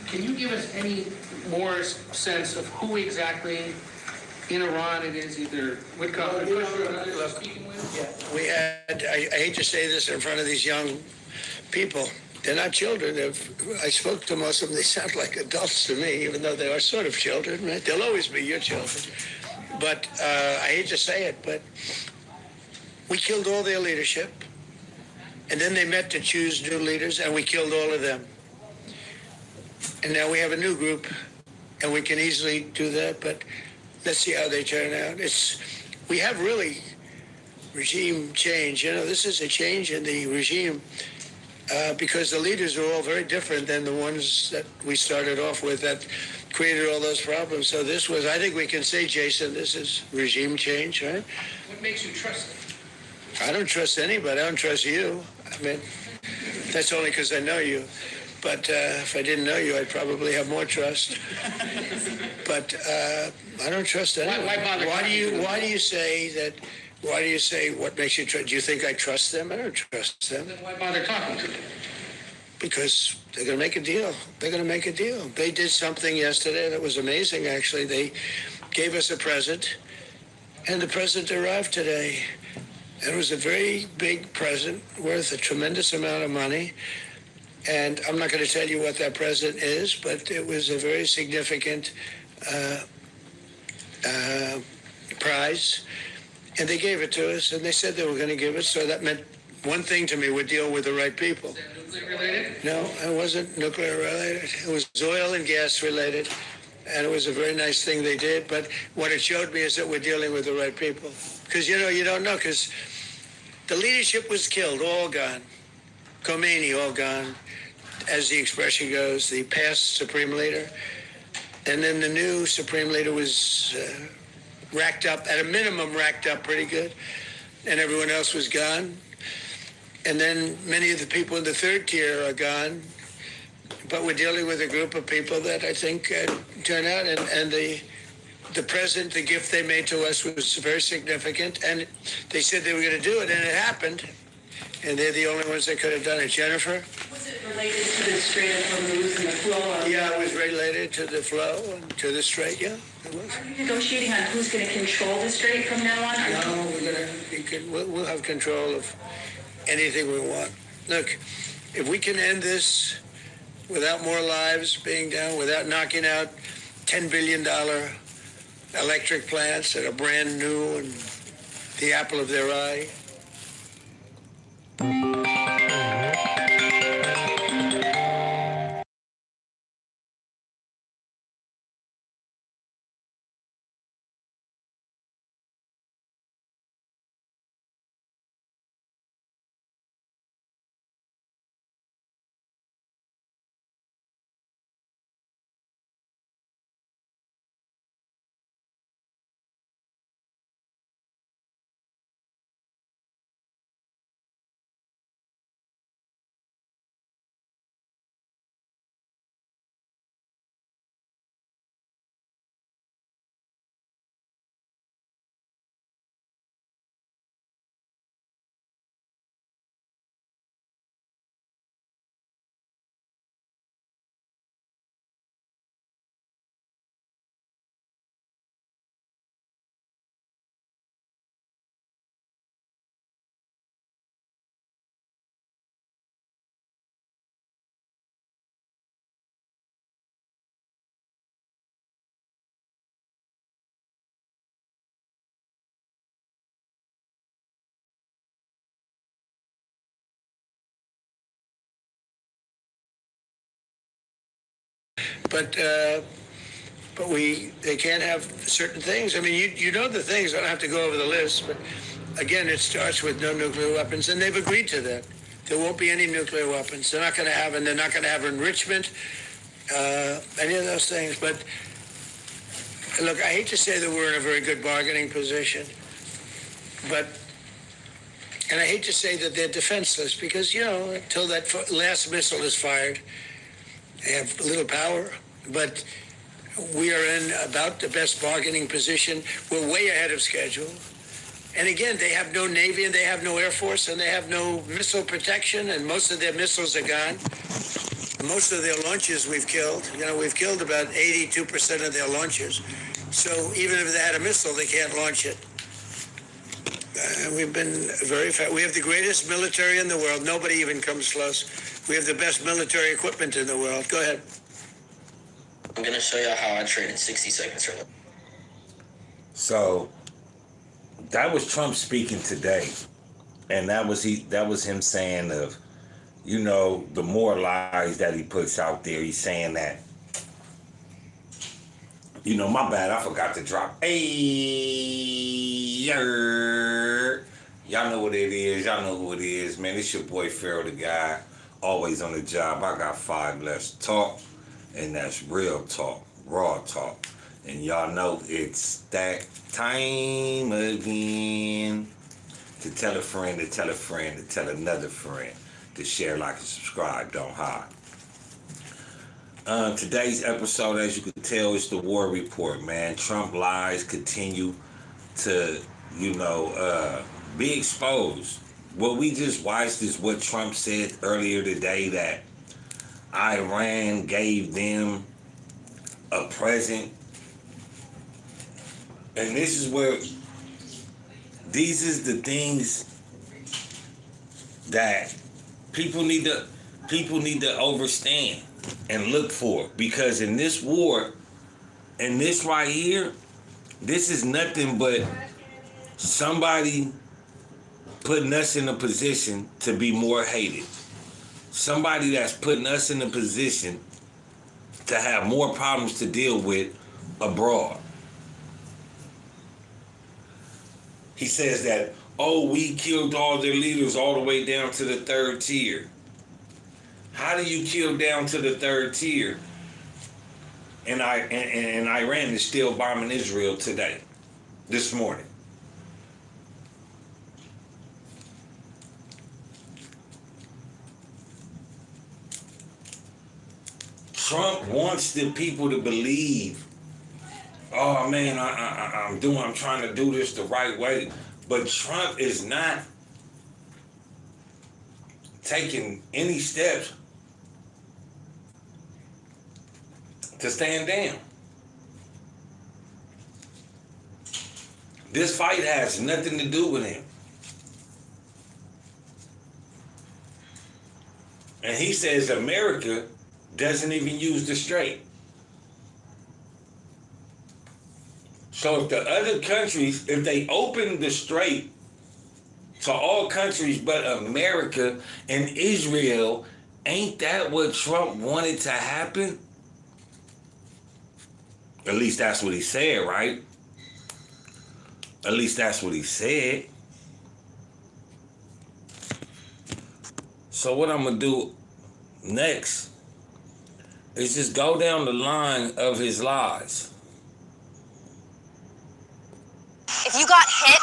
Can you give us any more sense of who exactly in Iran it is, either Witkoff or Bush or others you're speaking with? Yeah, we had, I hate to say this in front of these young people. They're not children. I spoke to most of them. They sound like adults to me, even though they are sort of children, right? They'll always be your children. But I hate to say it, but we killed all their leadership. And then they met to choose new leaders, and we killed all of them. And now we have a new group, and we can easily do that, but let's see how they turn out. We have really regime change. You know, this is a change in the regime because the leaders are all very different than the ones that we started off with that created all those problems. So this was, I think we can say, Jason, this is regime change, right? What makes you trust them? I don't trust anybody. I don't trust you. I mean, that's only because I know you. But if I didn't know you, I'd probably have more trust. But I don't trust anyone. Why do you say that? Why do you say what makes you trust? Do you think I trust them? I don't trust them. Then why bother talking to them? Because they're going to make a deal. They're going to make a deal. They did something yesterday that was amazing, actually. They gave us a present, and the present arrived today. And it was a very big present worth a tremendous amount of money. And I'm not going to tell you what that present is, but it was a very significant prize. And they gave it to us, and they said they were going to give it. So that meant one thing to me: we're dealing with the right people. Is that nuclear related? No, it wasn't nuclear related. It was oil and gas related. And it was a very nice thing they did. But what it showed me is that we're dealing with the right people. Because, you know, you don't know, because the leadership was killed, all gone. Khomeini, all gone, as the expression goes, the past supreme leader. And then the new supreme leader was racked up, at a minimum racked up pretty good. And everyone else was gone. And then many of the people in the third tier are gone. But we're dealing with a group of people that I think turn out, and the present, the gift they made to us was very significant, and they said they were going to do it, and it happened, and they're the only ones that could have done it. Jennifer? Was it related to the Strait of Hormuz and the flow? Yeah, it was related to the flow and to the Strait, yeah, it was. Are you negotiating on who's going to control the Strait from now on? No, we'll have control of anything we want. Look, if we can end this without more lives being down, without knocking out $10 billion electric plants that are brand new and the apple of their eye. But they can't have certain things. I mean, you know the things. I don't have to go over the list, but again, it starts with no nuclear weapons, and they've agreed to that. There won't be any nuclear weapons. They're not going to have, and they're not going to have enrichment, any of those things. But look, I hate to say that we're in a very good bargaining position, and I hate to say that they're defenseless because, you know, until that last missile is fired, they have little power, but we are in about the best bargaining position. We're way ahead of schedule. And again, they have no Navy and they have no Air Force and they have no missile protection and most of their missiles are gone. Most of their launches we've killed. We've killed about 82% of their launches. So even if they had a missile, they can't launch it. We've been very fast. We have the greatest military in the world. Nobody even comes close. We have the best military equipment in the world. Go ahead. I'm going to show you how I traded 60 seconds from it. So that was Trump speaking today. And that was him saying of, the more lies that he puts out there. He's saying that, my bad, I forgot to drop. Hey, y'all know what it is. Y'all know who it is, man. It's your boy Pharaoh the Guy, always on the job. I got 5 less talk, and that's real talk, raw talk. And y'all know it's that time again to tell a friend, to tell a friend, to tell another friend, to share, like, and subscribe, don't hide. Today's episode, as you can tell, is the war report, man. Trump lies continue to, be exposed. What we just watched is what Trump said earlier today, that Iran gave them a present. And this is where, these is the things that people need to understand and look for, because in this war, and this right here, this is nothing but somebody putting us in a position to be more hated. Somebody that's putting us in a position to have more problems to deal with abroad. He says that, we killed all their leaders all the way down to the 3rd tier. How do you kill down to the 3rd tier and Iran is still bombing Israel today, this morning? Trump wants the people to believe, oh man, I'm trying to do this the right way. But Trump is not taking any steps to stand down. This fight has nothing to do with him. And he says America doesn't even use the strait. So if the other countries, if they open the strait to all countries but America and Israel, ain't that what Trump wanted to happen? At least that's what he said, right? At least that's what he said. So what I'm going to do next is just go down the line of his lies. If you got hit,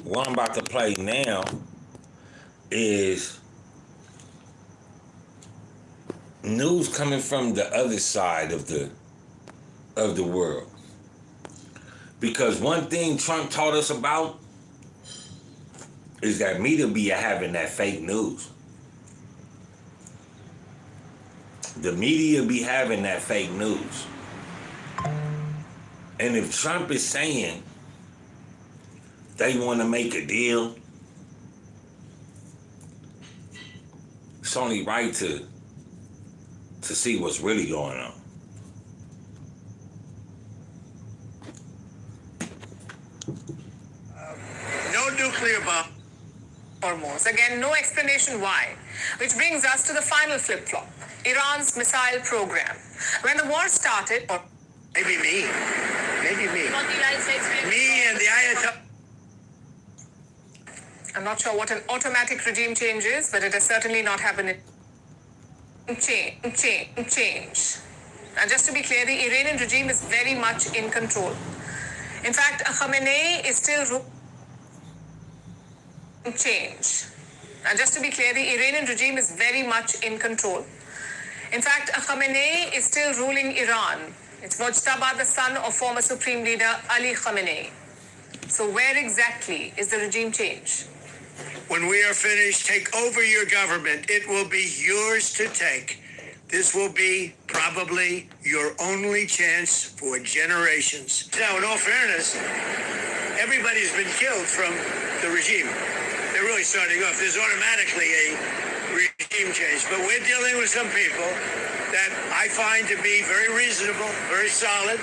what I'm about to play now is news coming from the other side of the world. Because one thing Trump taught us about is that media be having that fake news. The media be having that fake news. And if Trump is saying they want to make a deal, it's only right to see what's really going on. No nuclear bomb. Almost. Again, no explanation why. Which brings us to the final flip-flop. Iran's missile program. When the war started, or maybe me. Me and the Ayatollah. I'm not sure what an automatic regime change is, but it has certainly not happened in change. And just to be clear, the Iranian regime is very much in control. In fact, Khamenei is still change. And just to be clear, the Iranian regime is very much in control. In fact, Khamenei is still ruling Iran. It's Mujtaba, the son of former Supreme Leader Ali Khamenei. So where exactly is the regime change? When we are finished, take over your government. It will be yours to take. This will be probably your only chance for generations. Now, in all fairness, everybody's been killed from the regime. They're really starting off. There's automatically a regime change. But we're dealing with some people that I find to be very reasonable, very solid.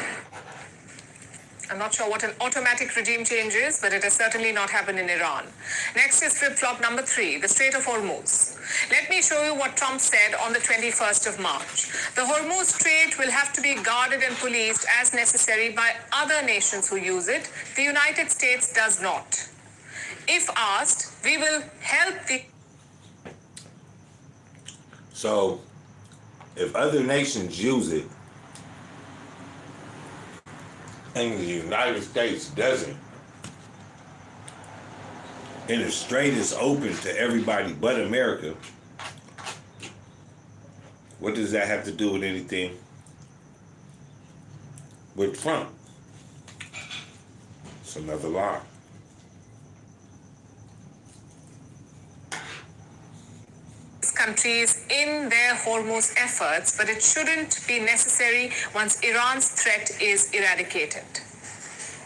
I'm not sure what an automatic regime change is, but it has certainly not happened in Iran. Next is flip-flop number 3, the Strait of Hormuz. Let me show you what Trump said on the 21st of March. The Hormuz Strait will have to be guarded and policed as necessary by other nations who use it. The United States does not. If asked, we will help the... So, if other nations use it, and the United States doesn't, and the strait is open to everybody but America, what does that have to do with anything with Trump? It's another lie. countries in their Hormuz efforts, but it shouldn't be necessary once Iran's threat is eradicated.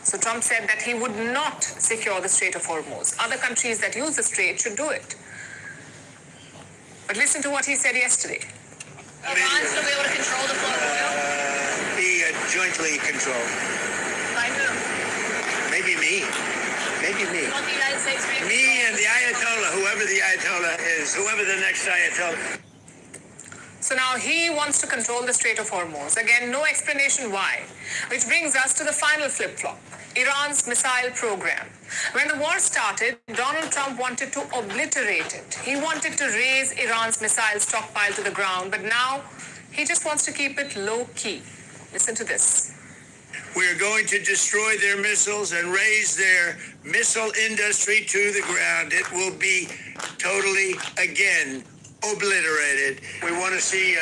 So Trump said that he would not secure the Strait of Hormuz. Other countries that use the strait should do it. But listen to what he said yesterday. Iran's going to be able to control the flow of oil? Be jointly controlled. By who? Maybe me. Maybe me. Not the United States. Me and the Ayatollah, whoever the Ayatollah is, whoever the next Ayatollah. So now he wants to control the Strait of Hormuz. Again, no explanation why. Which brings us to the final flip-flop, Iran's missile program. When the war started, Donald Trump wanted to obliterate it. He wanted to raise Iran's missile stockpile to the ground, but now he just wants to keep it low-key. Listen to this. We're going to destroy their missiles and raise their missile industry to the ground. It will be totally, again, obliterated. We want to see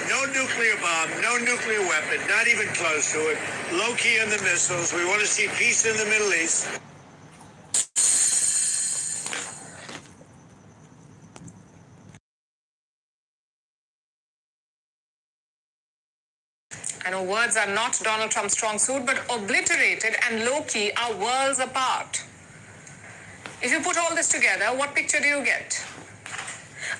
no nuclear bomb, no nuclear weapon, not even close to it. Low-key on the missiles. We want to see peace in the Middle East. I know words are not Donald Trump's strong suit, but obliterated and low-key are worlds apart. If you put all this together, what picture do you get?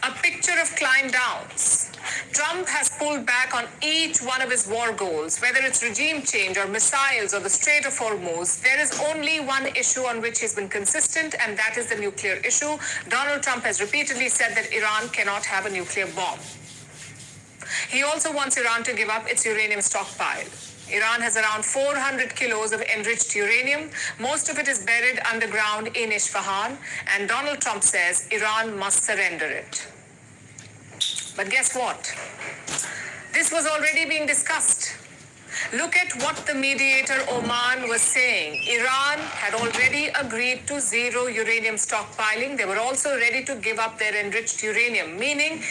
A picture of climb downs. Trump has pulled back on each one of his war goals, whether it's regime change or missiles or the Strait of Hormuz. There is only one issue on which he's been consistent, and that is the nuclear issue. Donald Trump has repeatedly said that Iran cannot have a nuclear bomb. He also wants Iran to give up its uranium stockpile. Iran has around 400 kilos of enriched uranium. Most of it is buried underground in Isfahan, and Donald Trump says Iran must surrender it. But guess what? This was already being discussed. Look at what the mediator Oman was saying. Iran had already agreed to zero uranium stockpiling. They were also ready to give up their enriched uranium, meaning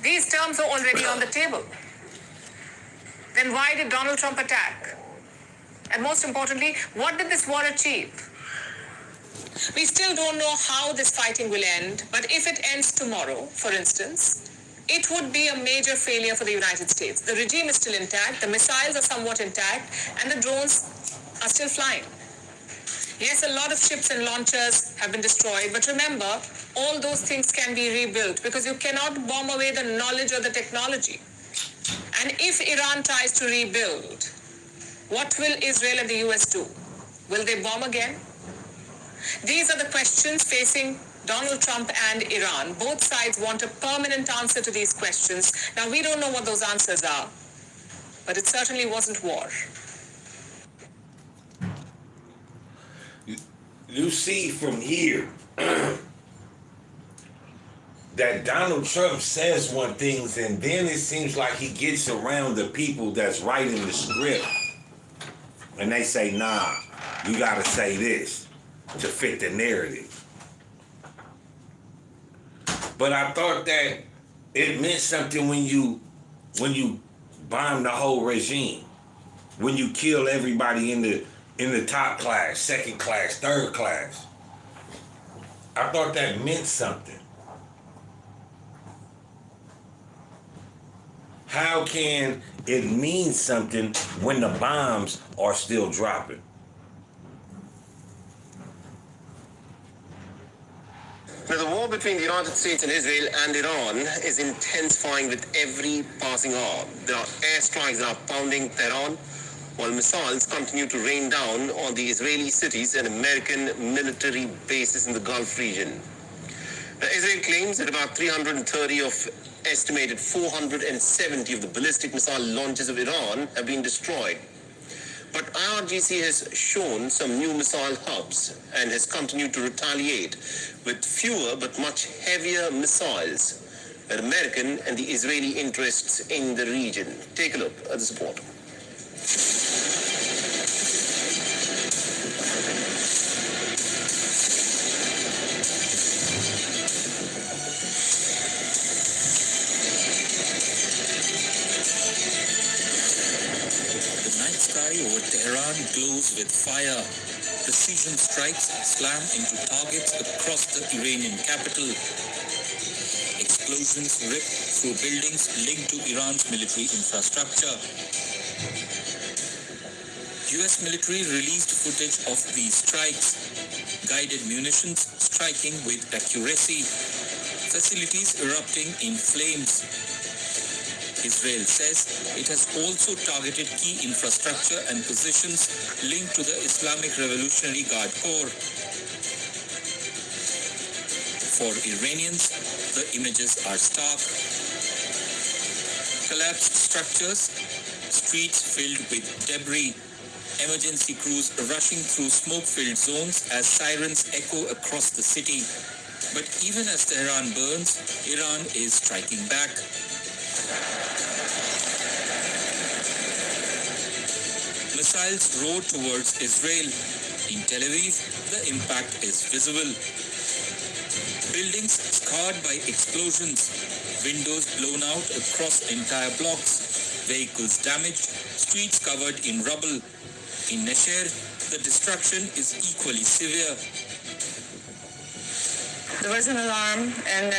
these terms are already on the table. Then why did Donald Trump attack? And most importantly, what did this war achieve? We still don't know how this fighting will end, but if it ends tomorrow, for instance, it would be a major failure for the United States. The regime is still intact, the missiles are somewhat intact, and the drones are still flying. Yes, a lot of ships and launchers have been destroyed, but remember, all those things can be rebuilt because you cannot bomb away the knowledge or the technology. And if Iran tries to rebuild, what will Israel and the US do? Will they bomb again? These are the questions facing Donald Trump and Iran. Both sides want a permanent answer to these questions. Now, we don't know what those answers are, but it certainly wasn't war. You see from here that Donald Trump says one thing, and then it seems like he gets around the people that's writing the script, and they say, nah, you gotta say this to fit the narrative. But I thought that it meant something when you bomb the whole regime. When you kill everybody in the top class, second class, third class. I thought that meant something. How can it mean something when the bombs are still dropping? Now, the war between the United States and Israel and Iran is intensifying with every passing hour. There are airstrikes that are pounding Tehran, while missiles continue to rain down on the Israeli cities and American military bases in the Gulf region. Now, Israel claims that about 330 of estimated 470 of the ballistic missile launches of Iran have been destroyed. But IRGC has shown some new missile hubs and has continued to retaliate with fewer but much heavier missiles at American and the Israeli interests in the region. Take a look at the support. Over Tehran glows with fire. Precision strikes slam into targets across the Iranian capital. Explosions rip through buildings linked to Iran's military infrastructure. US military released footage of these strikes. Guided munitions striking with accuracy. Facilities erupting in flames. Israel says it has also targeted key infrastructure and positions linked to the Islamic Revolutionary Guard Corps. For Iranians, the images are stark. Collapsed structures, streets filled with debris, emergency crews rushing through smoke-filled zones as sirens echo across the city. But even as Tehran burns, Iran is striking back. Missiles roar towards Israel. In Tel Aviv, the impact is visible. Buildings scarred by explosions, windows blown out across entire blocks, vehicles damaged, streets covered in rubble. In Nesher, the destruction is equally severe. There was an alarm, and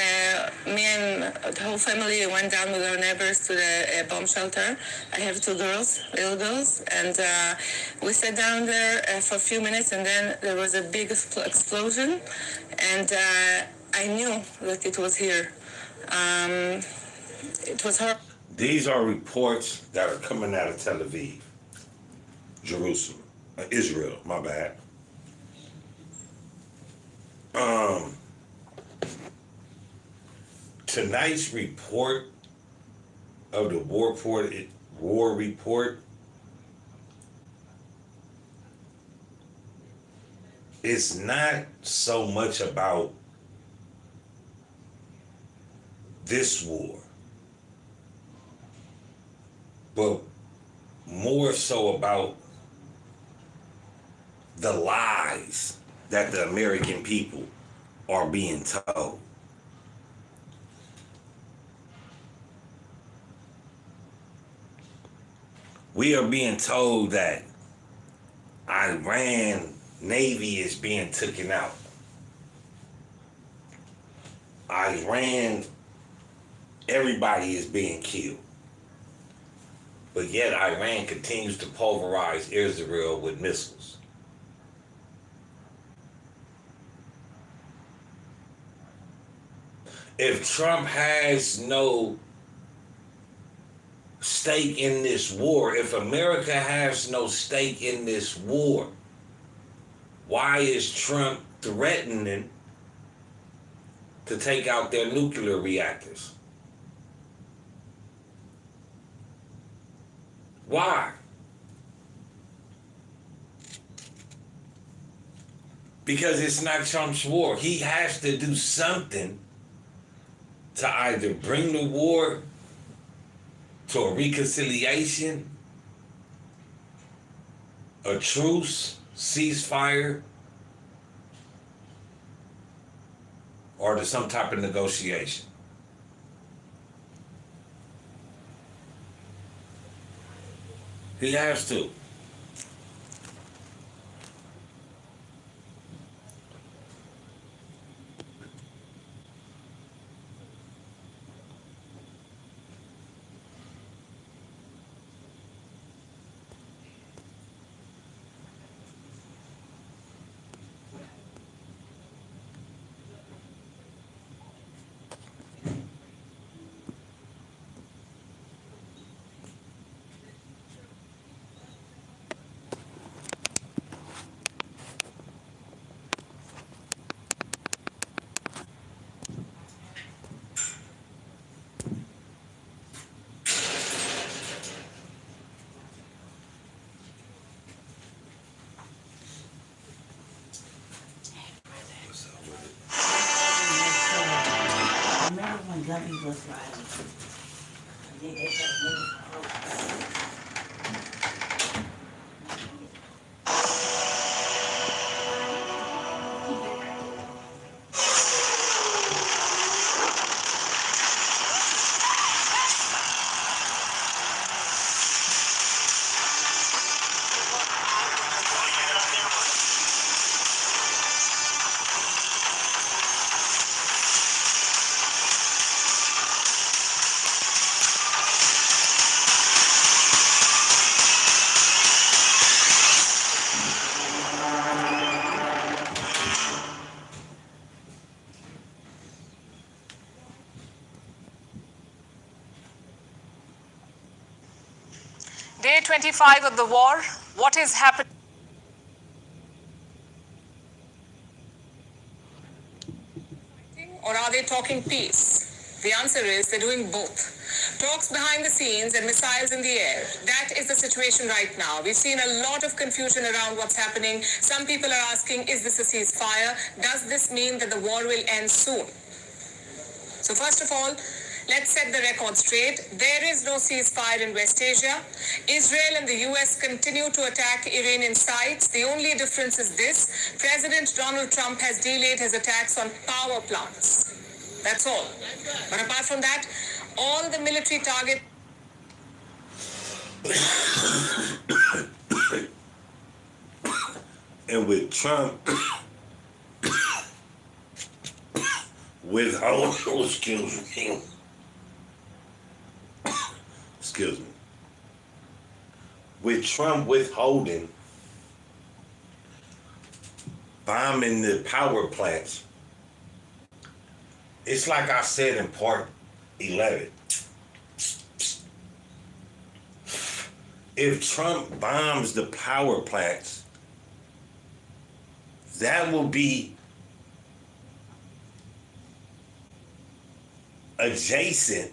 me and the whole family went down with our neighbors to the bomb shelter. I have two girls, little girls, and we sat down there for a few minutes, and then there was a big explosion, and I knew that it was here. It was her. These are reports that are coming out of Tel Aviv, Jerusalem, Israel, my bad. Tonight's report of the war report is not so much about this war, but more so about the lies that the American people are being told. We are being told that Iran Navy is being taken out. Iran, everybody is being killed. But yet Iran continues to pulverize Israel with missiles. If Trump has no stake in this war, if America has no stake in this war, why is Trump threatening to take out their nuclear reactors? Why? Because it's not Trump's war. He has to do something to either bring the war to a reconciliation, a truce, ceasefire, or to some type of negotiation. He has to. Remember when Guppy was riding? They kept looking for clothes. Day 25 of the war. What is happening? Or are they talking peace? The answer is they're doing both. Talks behind the scenes and missiles in the air. That is the situation right now. We've seen a lot of confusion around what's happening. Some people are asking, is this a ceasefire? Does this mean that the war will end soon? So first of all, let's set the record straight. There is no ceasefire in West Asia. Israel and the US continue to attack Iranian sites. The only difference is this: President Donald Trump has delayed his attacks on power plants. That's all. But apart from that, all the military targets And with Trump withholding, excuse me, with Trump withholding, bombing the power plants, it's like I said in part 11. If Trump bombs the power plants, that will be adjacent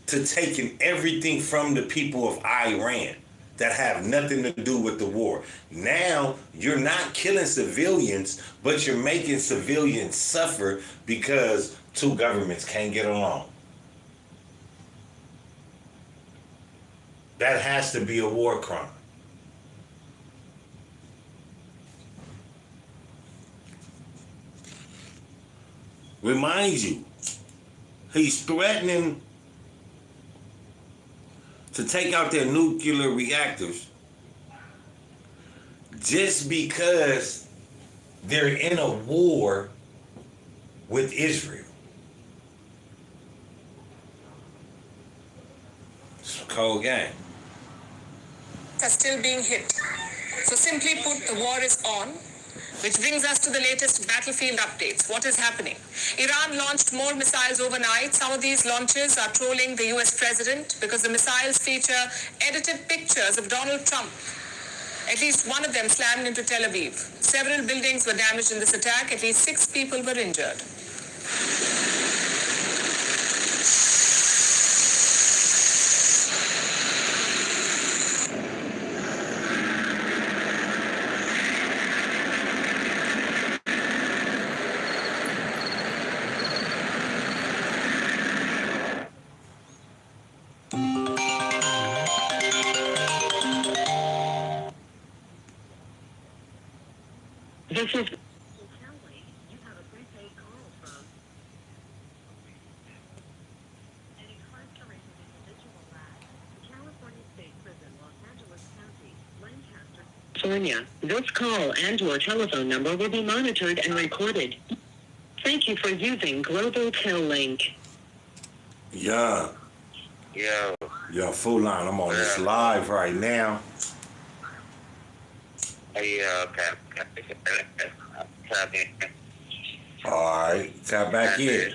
to taking everything from the people of Iran that have nothing to do with the war. Now, you're not killing civilians, but you're making civilians suffer because two governments can't get along. That has to be a war crime. Remind you, he's threatening to take out their nuclear reactors just because they're in a war with Israel. It's a cold game. are still being hit. So simply put, the war is on, which brings us to the latest battlefield updates. What is happening? Iran launched more missiles overnight. Some of these launches are trolling the US president because the missiles feature edited pictures of Donald Trump. At least one of them slammed into Tel Aviv. Several buildings were damaged in this attack. At least 6 people were injured. This is California. This call and your telephone number will be monitored and recorded. Thank you for using Global Tel Link. Yeah. Yo. Yo, full line. I'm on this live right now. Alright, tap back in.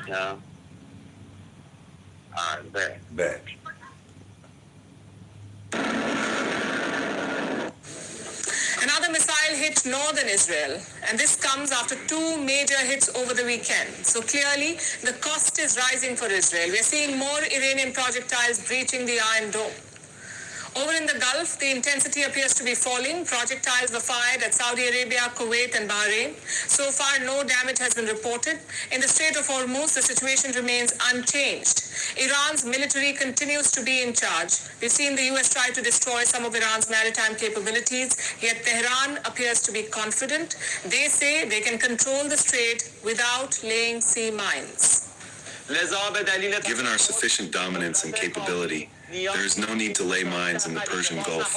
Bet. Another missile hit northern Israel, and this comes after two major hits over the weekend. So clearly, the cost is rising for Israel. We're seeing more Iranian projectiles breaching the Iron Dome. Over in the Gulf, the intensity appears to be falling. Projectiles were fired at Saudi Arabia, Kuwait, and Bahrain. So far, no damage has been reported. In the Strait of Hormuz, the situation remains unchanged. Iran's military continues to be in charge. We've seen the US try to destroy some of Iran's maritime capabilities, yet Tehran appears to be confident. They say they can control the strait without laying sea mines. Given our sufficient dominance and capability, there is no need to lay mines in the Persian Gulf,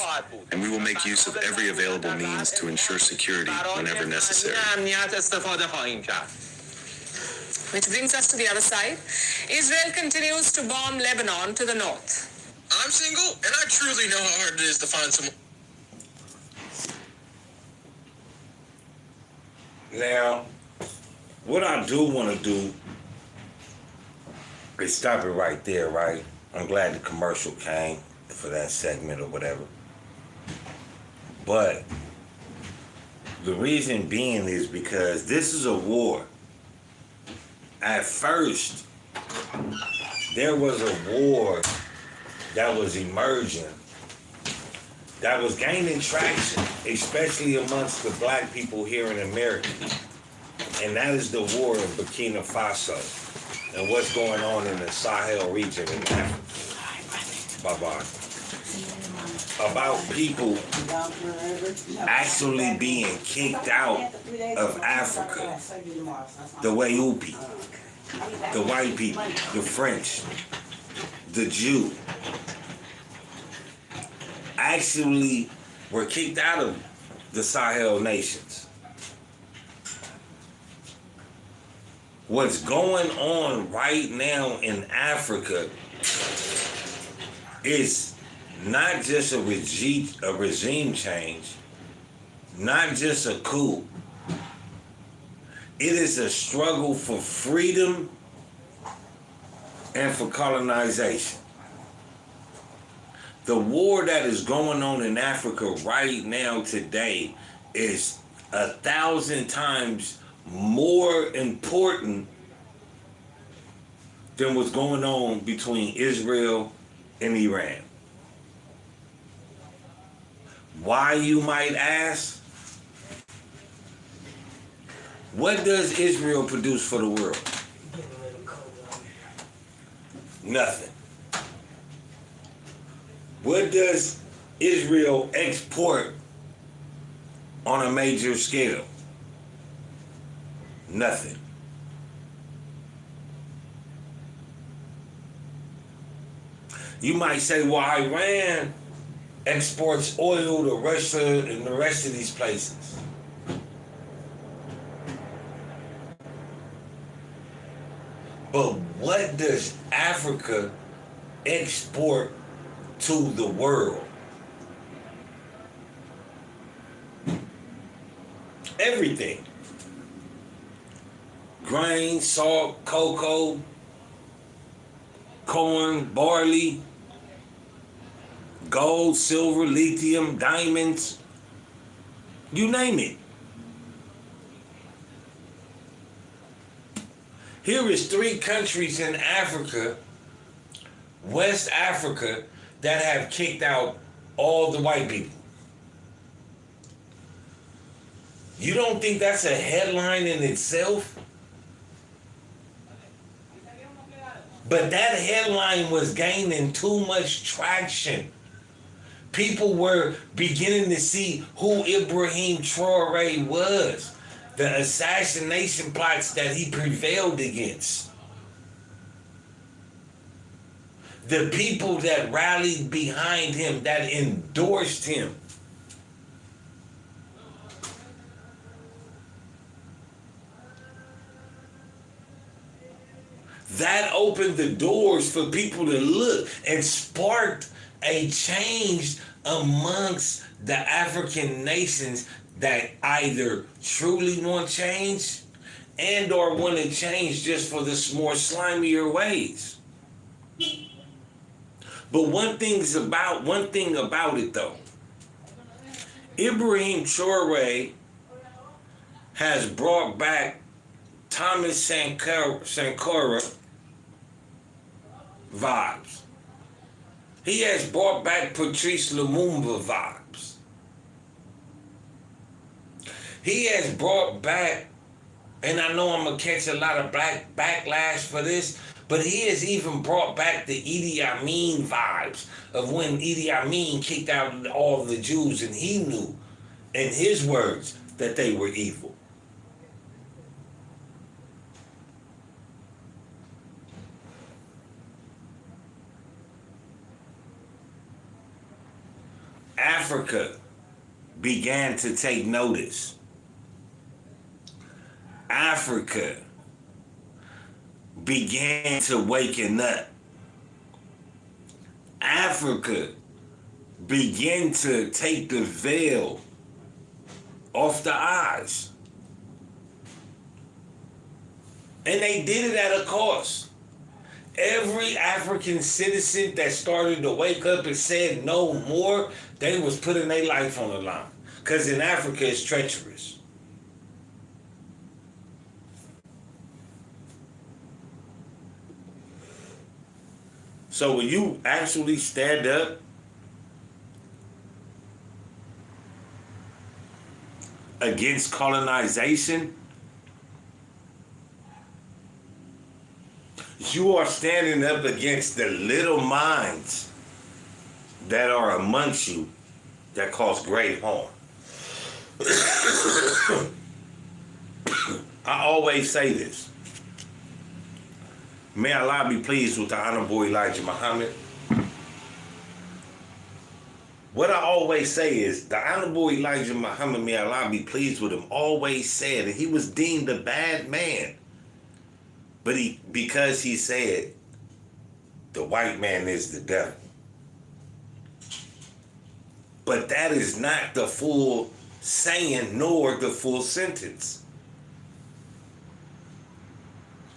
and we will make use of every available means to ensure security whenever necessary. Which brings us to the other side. Israel continues to bomb Lebanon to the north. I'm single, and I truly know how hard it is to find someone. Now, what I do want to do is stop it right there, right? I'm glad the commercial came for that segment or whatever. But the reason being is because this is a war. At first, there was a war that was emerging, that was gaining traction, especially amongst the black people here in America. And that is the war in Burkina Faso and what's going on in the Sahel region in Africa. Bye-bye. About people actually being kicked out of Africa. The Wayupi, the white people, the French, the Jew, actually were kicked out of the Sahel nations. What's going on right now in Africa is not just a regime change, not just a coup. It is a struggle for freedom and for colonization. The war that is going on in Africa right now today is 1,000 times more important than what's going on between Israel and Iran. Why, you might ask? What does Israel produce for the world? Nothing. What does Israel export on a major scale? Nothing. You might say, well, Iran exports oil to Russia and the rest of these places. But what does Africa export to the world? Everything. Grain, salt, cocoa, corn, barley, gold, silver, lithium, diamonds, you name it. Here is 3 countries in Africa, West Africa, that have kicked out all the white people. You don't think that's a headline in itself? But that headline was gaining too much traction. People were beginning to see who Ibrahim Traoré was, the assassination plots that he prevailed against, the people that rallied behind him, that endorsed him. that opened the doors for people to look and sparked a change amongst the African nations that either truly want change and or want to change just for the more slimier ways. But one thing about it though, Ibrahim Traore has brought back Thomas Sankara vibes. He has brought back Patrice Lumumba vibes. He has brought back, and I know I'm gonna catch a lot of backlash for this, but he has even brought back the Idi Amin vibes of when Idi Amin kicked out all the Jews and he knew, in his words, that they were evil. Africa began to take notice. Africa began to waken up. Africa began to take the veil off the eyes. And they did it at a cost. Every African citizen that started to wake up and said no more, they was putting their life on the line. Because in Africa, it's treacherous. So when you actually stand up against colonization, you are standing up against the little minds that are amongst you that cause great harm. I always say this. May Allah be pleased with the Honorable Elijah Muhammad. What I always say is, the Honorable Elijah Muhammad, may Allah be pleased with him, always said, and he was deemed a bad man. But because he said, the white man is the devil. But that is not the full saying, nor the full sentence.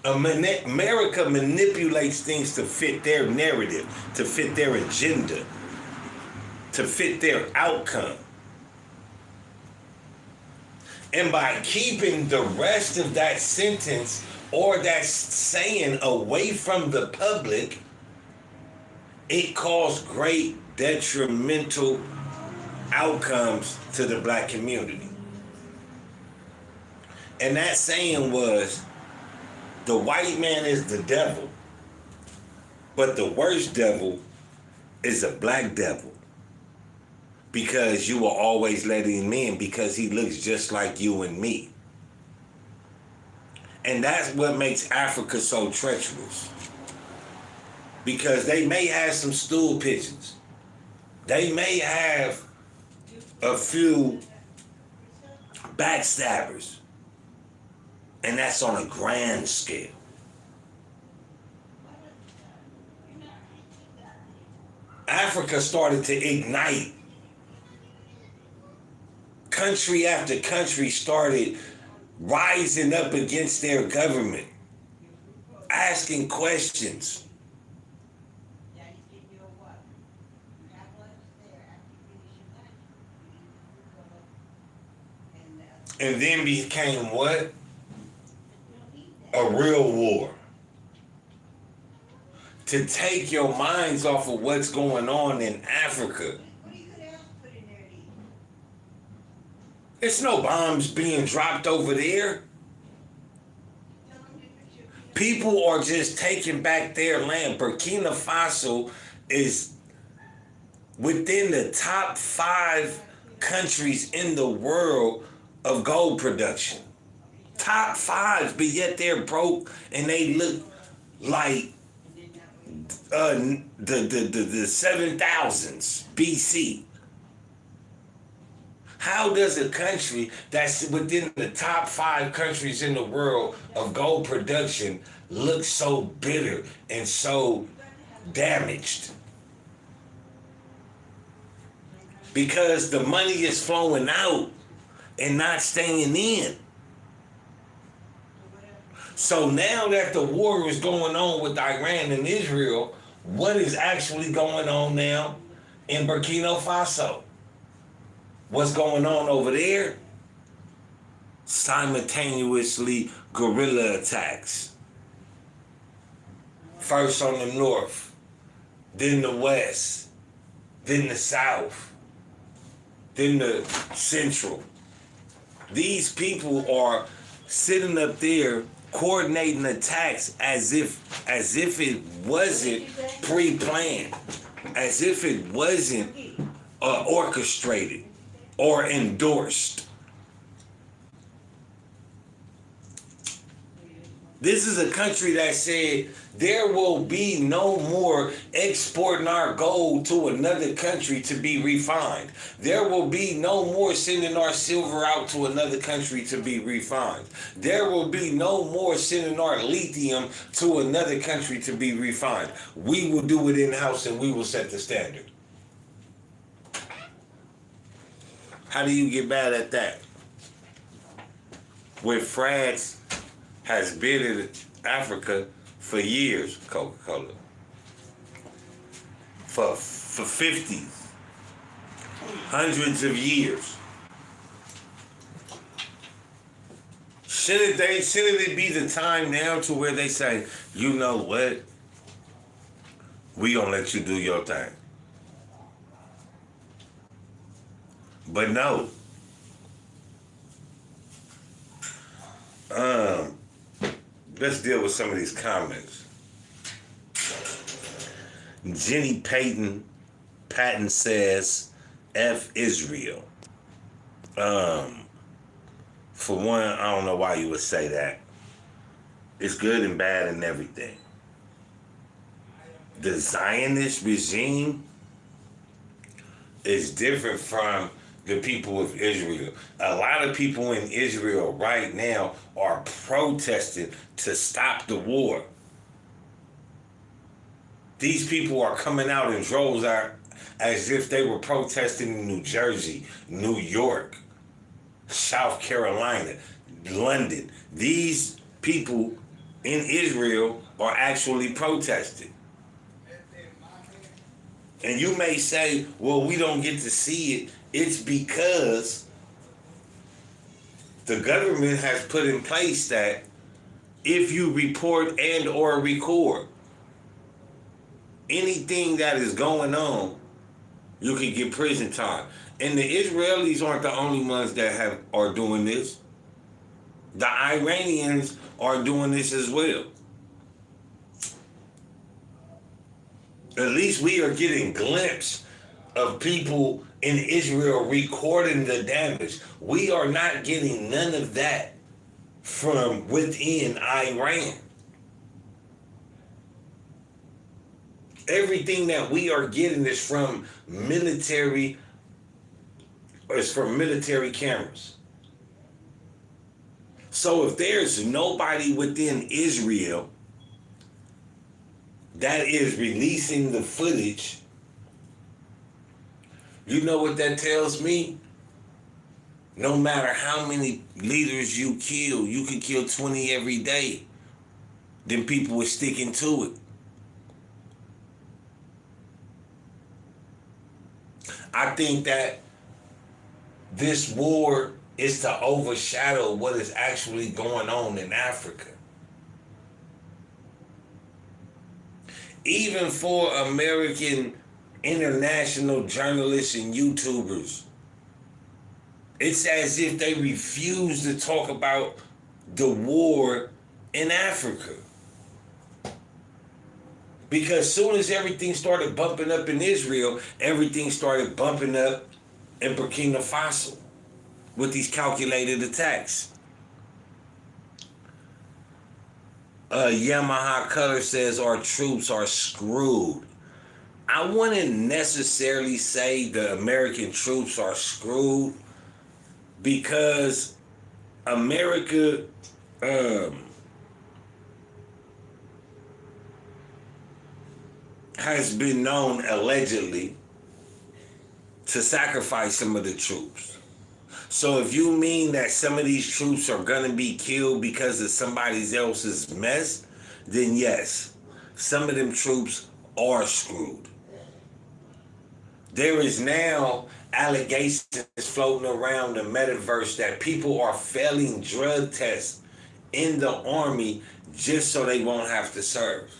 America manipulates things to fit their narrative, to fit their agenda, to fit their outcome. And by keeping the rest of that sentence or that saying away from the public, it caused great detrimental outcomes to the black community. And that saying was, the white man is the devil, but the worst devil is a black devil, because you will always let him in because he looks just like you and me. And that's what makes Africa so treacherous, because they may have some stool pigeons. They may have a few backstabbers. And that's on a grand scale. Africa started to ignite. Country after country started rising up against their government, asking questions. And then became what? A real war. To take your minds off of what's going on in Africa. There's no bombs being dropped over there. People are just taking back their land. Burkina Faso is within the top 5 countries in the world of gold production. Top 5, but yet they're broke and they look like the 7000s BC. How does a country that's within the top 5 countries in the world of gold production look so bitter and so damaged? Because the money is flowing out and not staying in. So now that the war is going on with Iran and Israel, what is actually going on now in Burkina Faso? What's going on over there? Simultaneously guerrilla attacks. First on the north, then the west, then the south, then the central. These people are sitting up there coordinating attacks as if it wasn't pre-planned, as if it wasn't orchestrated or endorsed. This is a country that said there will be no more exporting our gold to another country to be refined. There will be no more sending our silver out to another country to be refined. There will be no more sending our lithium to another country to be refined. We will do it in-house and we will set the standard. How do you get mad at that? When France has been in Africa for years, Coca-Cola, for 50s, hundreds of years. Shouldn't it be the time now to where they say, you know what? We gonna let you do your thing. But no. Let's deal with some of these comments. Jenny Patton says, F Israel. For one, I don't know why you would say that. It's good and bad and everything. The Zionist regime is different from the people of Israel. A lot of people in Israel right now are protesting to stop the war. These people are coming out in droves as if they were protesting in New Jersey, New York, South Carolina, London. These people in Israel are actually protesting. And you may say, well, we don't get to see it. It's because the government has put in place that if you report and or record anything that is going on, you can get prison time. And the Israelis aren't the only ones that are doing this. The Iranians are doing this as well. At least we are getting a glimpse of people in Israel recording the damage. We are not getting none of that from within Iran. Everything that we are getting is from military cameras. So if there's nobody within Israel that is releasing the footage, you know what that tells me? No matter how many leaders you kill, you can kill 20 every day. Then people are sticking to it. I think that this war is to overshadow what is actually going on in Africa. Even for American international journalists and YouTubers, it's as if they refuse to talk about the war in Africa. Because soon as everything started bumping up in Israel, everything started bumping up in Burkina Faso with these calculated attacks. Yamaha Color says our troops are screwed. I wouldn't necessarily say the American troops are screwed, because America has been known allegedly to sacrifice some of the troops. So if you mean that some of these troops are gonna be killed because of somebody else's mess, then yes, some of them troops are screwed. There is now allegations floating around the metaverse that people are failing drug tests in the army just so they won't have to serve.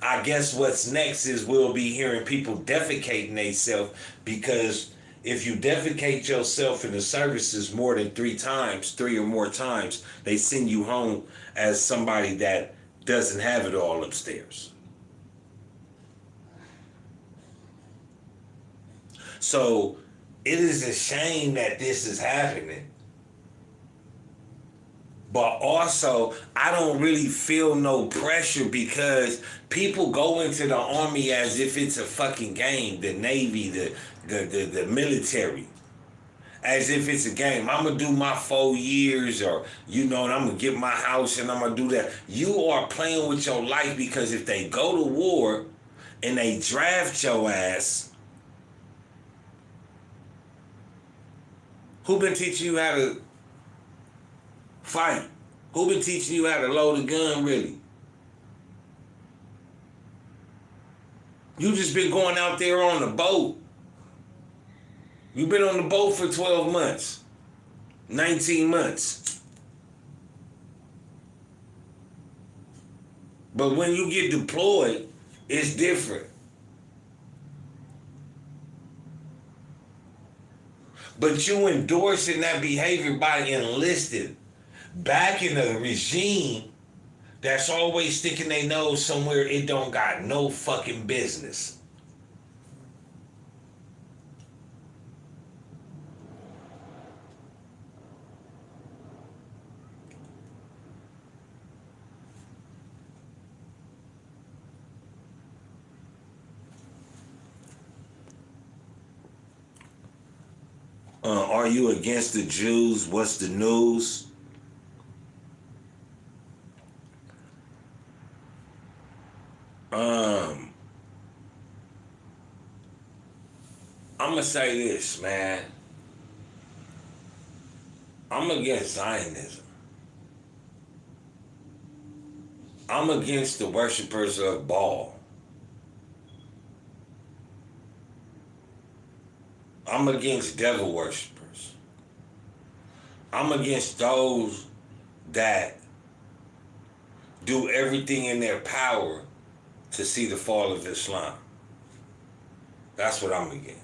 I guess what's next is we'll be hearing people defecating themselves, because if you defecate yourself in the services more than 3 or more times, they send you home as somebody that doesn't have it all upstairs. So it is a shame that this is happening. But also, I don't really feel no pressure, because people go into the army as if it's a fucking game. The Navy, the military, as if it's a game. I'm gonna do my 4 years, or and I'm gonna get my house, and I'm gonna do that. You are playing with your life, because if they go to war and they draft your ass, who been teaching you how to fight? Who been teaching you how to load a gun, really? You just been going out there on the boat. You've been on the boat for 12 months, 19 months. But when you get deployed, it's different. But you endorsing that behavior by enlisting back in a regime that's always sticking their nose somewhere it don't got no fucking business. Are you against the Jews? What's the news? I'm gonna say this, man. I'm against Zionism. I'm against the worshipers of Baal. I'm against devil worshipers. I'm against those that do everything in their power to see the fall of Islam. That's what I'm against.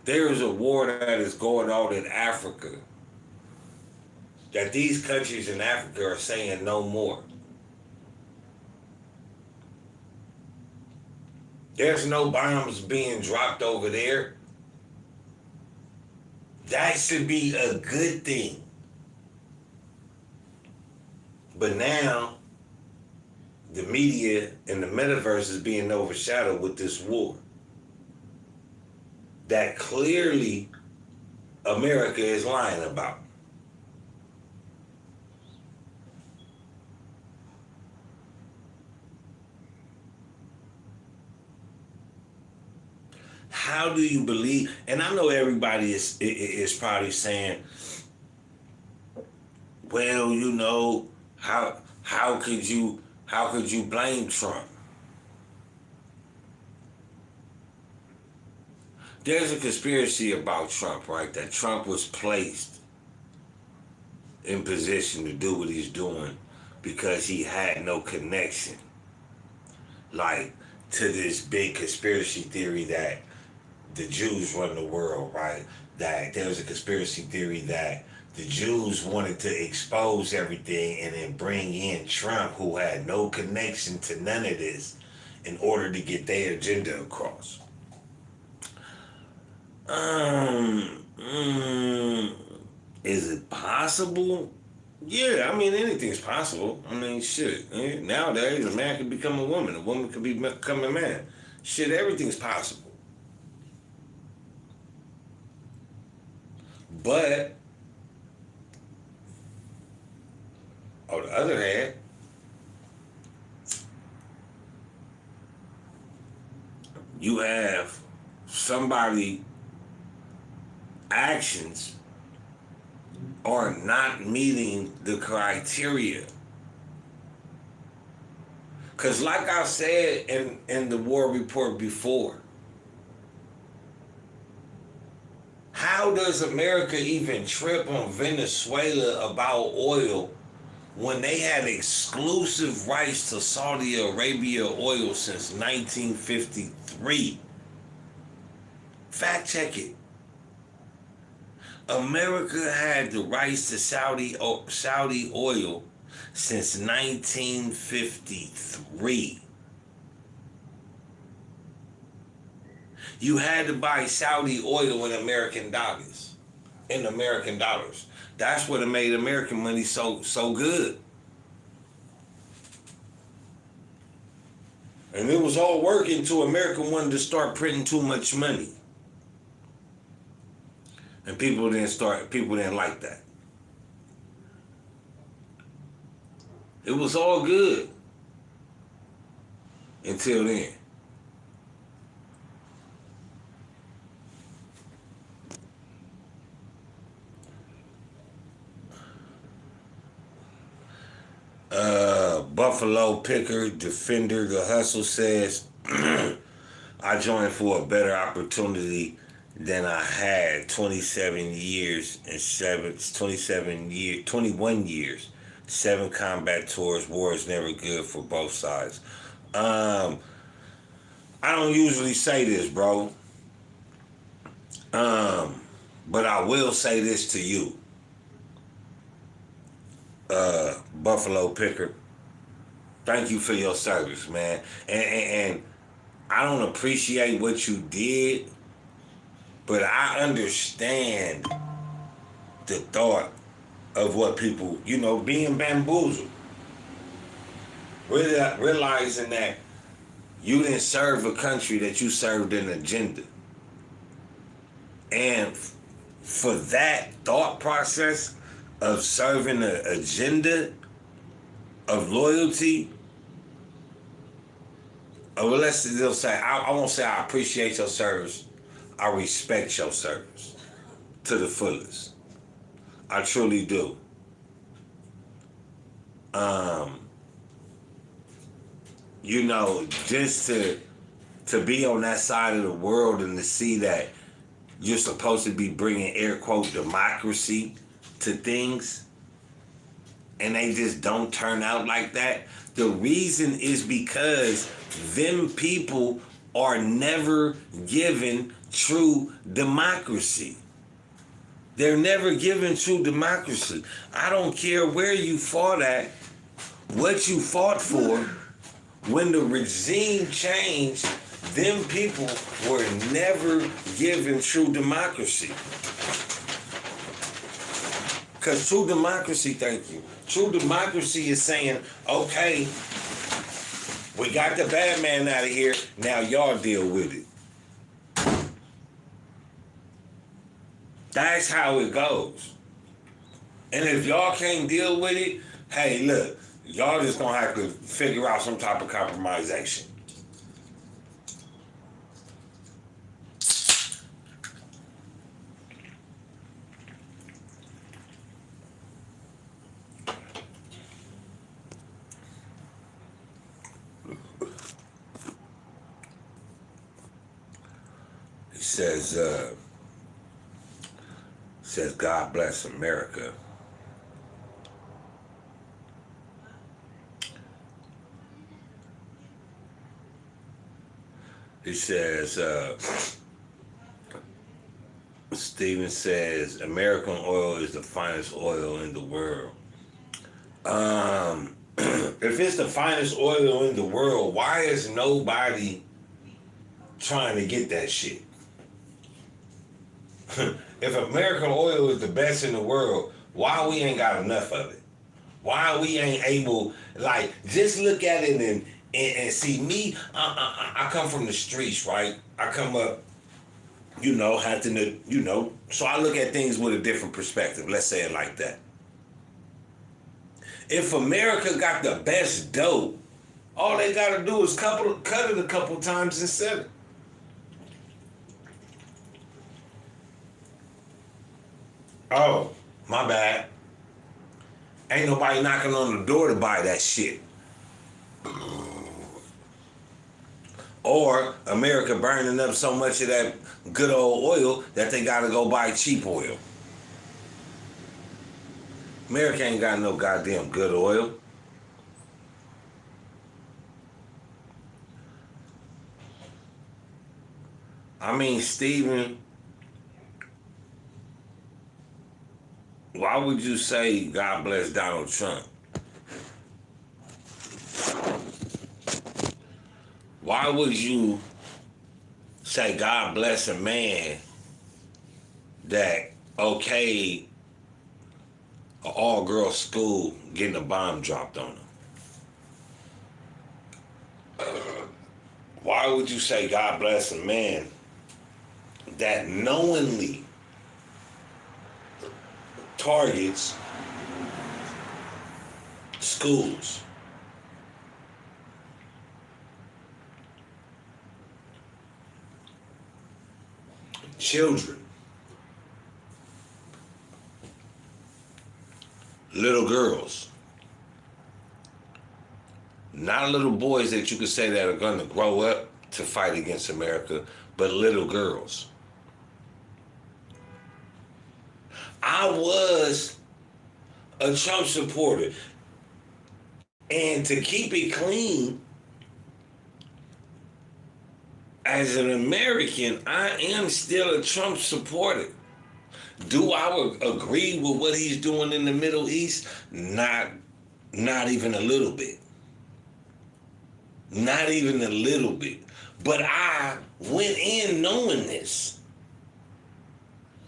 There is a war that is going on in Africa that these countries in Africa are saying no more. There's no bombs being dropped over there. That should be a good thing. But now, the media and the metaverse is being overshadowed with this war that clearly America is lying about. How do you believe? And I know everybody is probably saying, well, how could you blame Trump? There's a conspiracy about Trump, right? That Trump was placed in position to do what he's doing because he had no connection, like, to this big conspiracy theory that the Jews run the world, right? That there's a conspiracy theory that the Jews wanted to expose everything and then bring in Trump, who had no connection to none of this, in order to get their agenda across. Is it possible? Yeah, I mean, anything's possible. I mean, shit. Nowadays, a man can become a woman can become a man. Shit, everything's possible. But, on the other hand, you have somebody actions are not meeting the criteria. Because like I said in the war report before, how does America even trip on Venezuela about oil when they had exclusive rights to Saudi Arabia oil since 1953? Fact check it. America had the rights to Saudi oil since 1953. You had to buy Saudi oil in American dollars. That's what made American money so good. And it was all working till America wanted to start printing too much money. And people didn't like that. It was all good until then. Buffalo Picker, Defender, The Hustle says, I joined for a better opportunity than I had 21 years, 7 combat tours. War is never good for both sides. I don't usually say this, bro. But I will say this to you. Buffalo Picker, thank you for your service, man. And I don't appreciate what you did, but I understand the thought of what people, being bamboozled. Realizing that you didn't serve a country, that you served an agenda. And for that thought process of serving an agenda of loyalty, well, let's just say, I won't say I appreciate your service. I respect your service to the fullest. I truly do. Just to be on that side of the world and to see that you're supposed to be bringing air quote democracy to things, and they just don't turn out like that. The reason is because them people are never given true democracy. They're never given true democracy. I don't care where you fought at, what you fought for. When the regime changed, them people were never given true democracy. Because true democracy, thank you. True democracy is saying, okay, we got the bad man out of here, now y'all deal with it. That's how it goes. And if y'all can't deal with it, hey, look, y'all just gonna have to figure out some type of compromisation. He says, God bless America. He says, Steven says, American oil is the finest oil in the world. If it's the finest oil in the world, why is nobody trying to get that shit? If American oil is the best in the world, why we ain't got enough of it? Why we ain't able, like, just look at it and see me. I come from the streets, right? I come up, having to, so I look at things with a different perspective. Let's say it like that. If America got the best dope, all they gotta do is cut it a couple times and sell it. Oh, my bad. Ain't nobody knocking on the door to buy that shit. Or America burning up so much of that good old oil that they gotta go buy cheap oil. America ain't got no goddamn good oil. I mean, Steven, why would you say God bless Donald Trump? Why would you say God bless a man that okayed an all-girls school getting a bomb dropped on him? Why would you say God bless a man that knowingly targets schools? Children, little girls, not little boys that you could say that are going to grow up to fight against America, but little girls. I was a Trump supporter, and to keep it clean, as an American, I am still a Trump supporter. Do I agree with what he's doing in the Middle East? Not even a little bit. Not even a little bit. But I went in knowing this.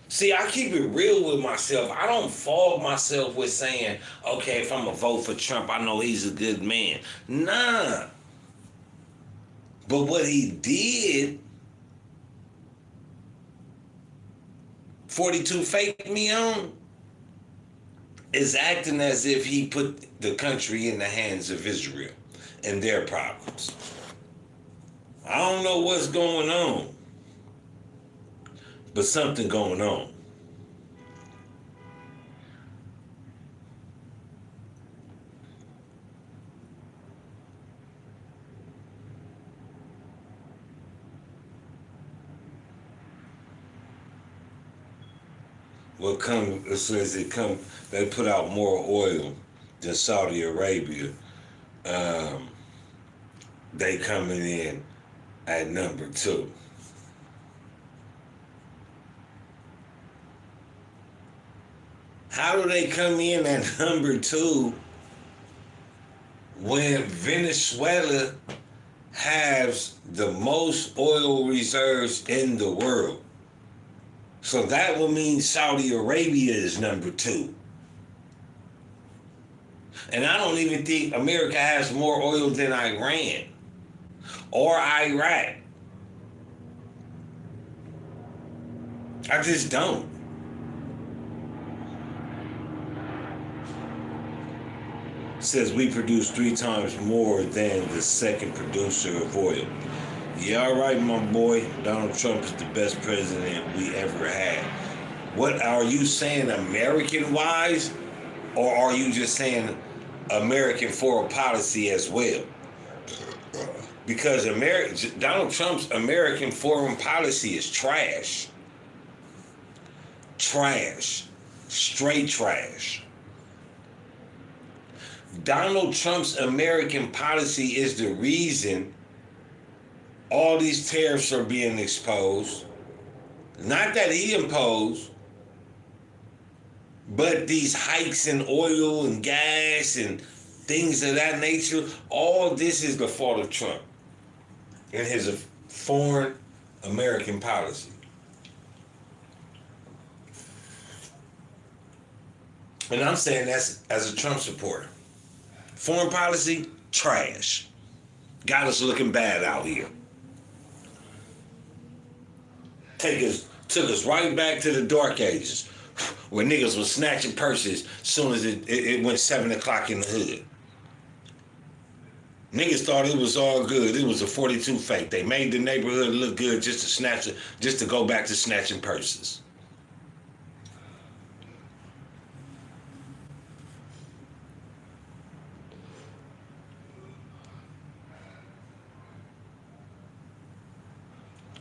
See, I keep it real with myself. I don't fault myself with saying, okay, if I'm going to vote for Trump, I know he's a good man. Nah. But what he did, 42 fake me on, is acting as if he put the country in the hands of Israel and their problems. I don't know what's going on, but something going on. As soon as it come, they put out more oil than Saudi Arabia. They coming in at number 2. How do they come in at number 2 when Venezuela has the most oil reserves in the world? So that will mean Saudi Arabia is number 2. And I don't even think America has more oil than Iran or Iraq. I just don't. It says we produce 3 times more than the second producer of oil. Yeah, all right, my boy. Donald Trump is the best president we ever had. What are you saying, American-wise? Or are you just saying American foreign policy as well? Because Donald Trump's American foreign policy is trash. Trash. Straight trash. Donald Trump's American policy is the reason all these tariffs are being exposed. Not that he imposed, but these hikes in oil and gas and things of that nature, all this is the fault of Trump and his foreign American policy. And I'm saying that's as a Trump supporter. Foreign policy, trash. Got us looking bad out here. Took us right back to the dark ages, where niggas was snatching purses as soon as it went 7 o'clock in the hood. Niggas thought it was all good. It was a 42 fake. They made the neighborhood look good just to go back to snatching purses.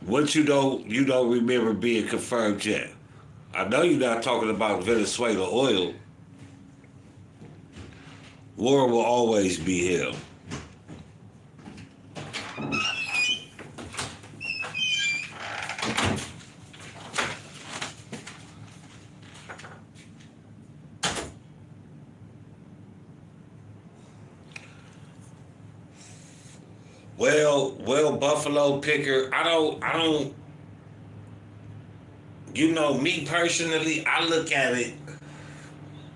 What you don't remember being confirmed yet? I know you're not talking about Venezuela oil. War will always be hell. Well, Buffalo Picker, I don't, you know, me personally, I look at it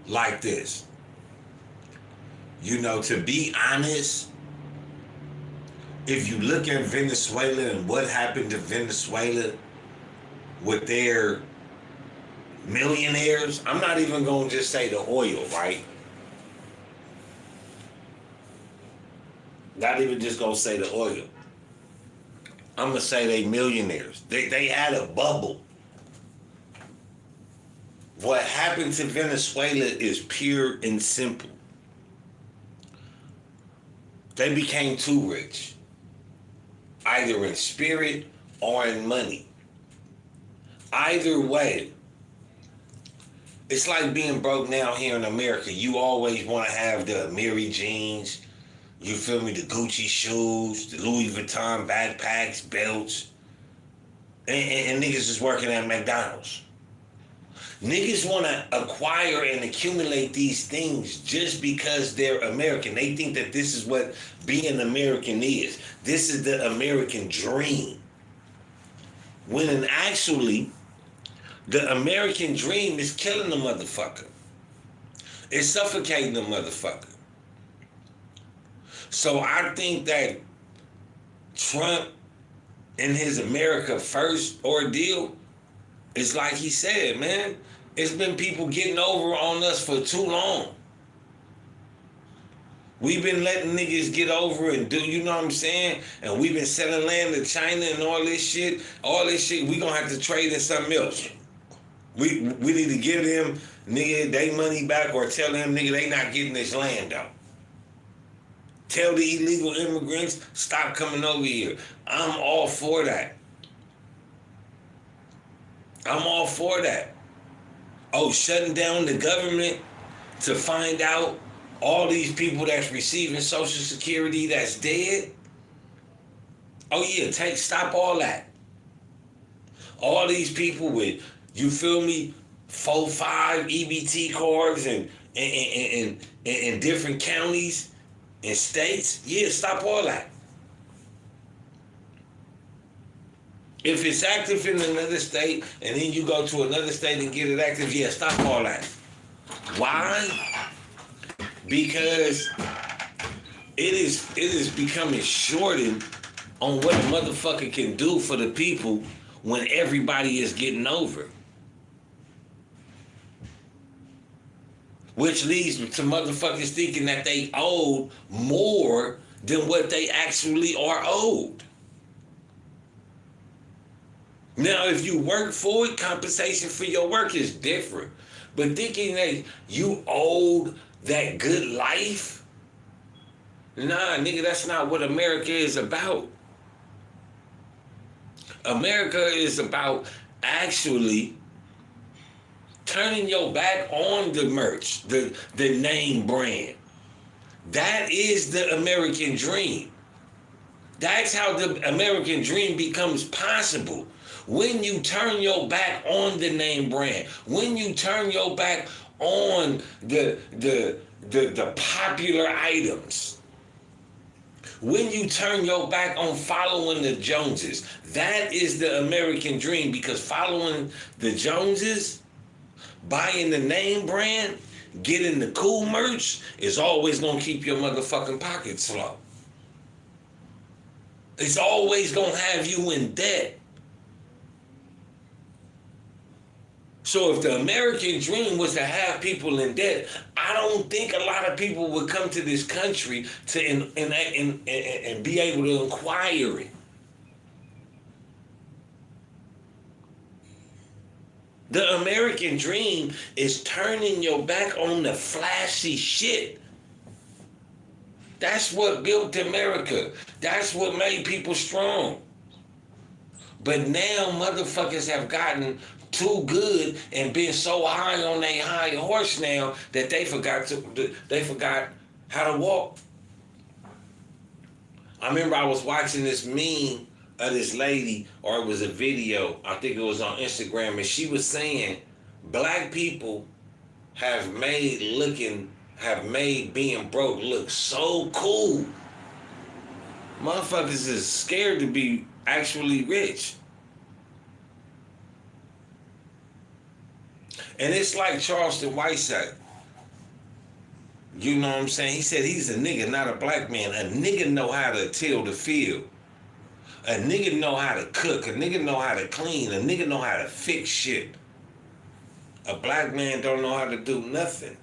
like this. You know, to be honest, if you look at Venezuela and what happened to Venezuela with their millionaires, I'm not even going to just say the oil, right? Not even just gonna say the oil. I'm gonna say they millionaires. They had a bubble. What happened to Venezuela is pure and simple. They became too rich, either in spirit or in money. Either way, it's like being broke now here in America. You always want to have the Amiri jeans. You feel me? The Gucci shoes, the Louis Vuitton backpacks, belts, and niggas is working at McDonald's. Niggas want to acquire and accumulate these things just because they're American. They think that this is what being American is. This is the American dream. When actually, the American dream is killing the motherfucker. It's suffocating the motherfucker. So I think that Trump in his America First ordeal is like he said, man, it's been people getting over on us for too long. We've been letting niggas get over and do, you know what I'm saying? And we've been selling land to China and all this shit. We gonna have to trade in something else. We need to give them, nigga, they money back or tell them, nigga, they not getting this land out. Tell the illegal immigrants, stop coming over here. I'm all for that. I'm all for that. Oh, shutting down the government to find out all these people that's receiving Social Security that's dead? Oh yeah, stop all that. All these people with, you feel me, 4-5 EBT cards and in different counties and states, yeah, stop all that. If it's active in another state and then you go to another state and get it active, yeah, stop all that. Why? Because it is becoming shortened on what a motherfucker can do for the people when everybody is getting over. Which leads to motherfuckers thinking that they owed more than what they actually are owed. Now, if you work for it, compensation for your work is different. But thinking that you owed that good life? Nah, nigga, that's not what America is about. America is about actually turning your back on the merch, the name brand. That is the American dream. That's how the American dream becomes possible. When you turn your back on the name brand, when you turn your back on the popular items, when you turn your back on following the Joneses, that is the American dream, because following the Joneses, buying the name brand, getting the cool merch is always gonna keep your motherfucking pockets slow. It's always gonna have you in debt. So if the American dream was to have people in debt, I don't think a lot of people would come to this country to and be able to acquire it. The American dream is turning your back on the flashy shit. That's what built America. That's what made people strong. But now motherfuckers have gotten too good and been so high on their high horse now that they forgot how to walk. I remember I was watching this meme of this lady, or it was a video, I think it was on Instagram, and she was saying black people have made being broke look so cool. Motherfuckers is scared to be actually rich. And it's like Charleston Whiteside. You know what I'm saying? He said he's a nigga, not a black man. A nigga know how to till the field. A nigga know how to cook. A nigga know how to clean. A nigga know how to fix shit. A black man don't know how to do nothing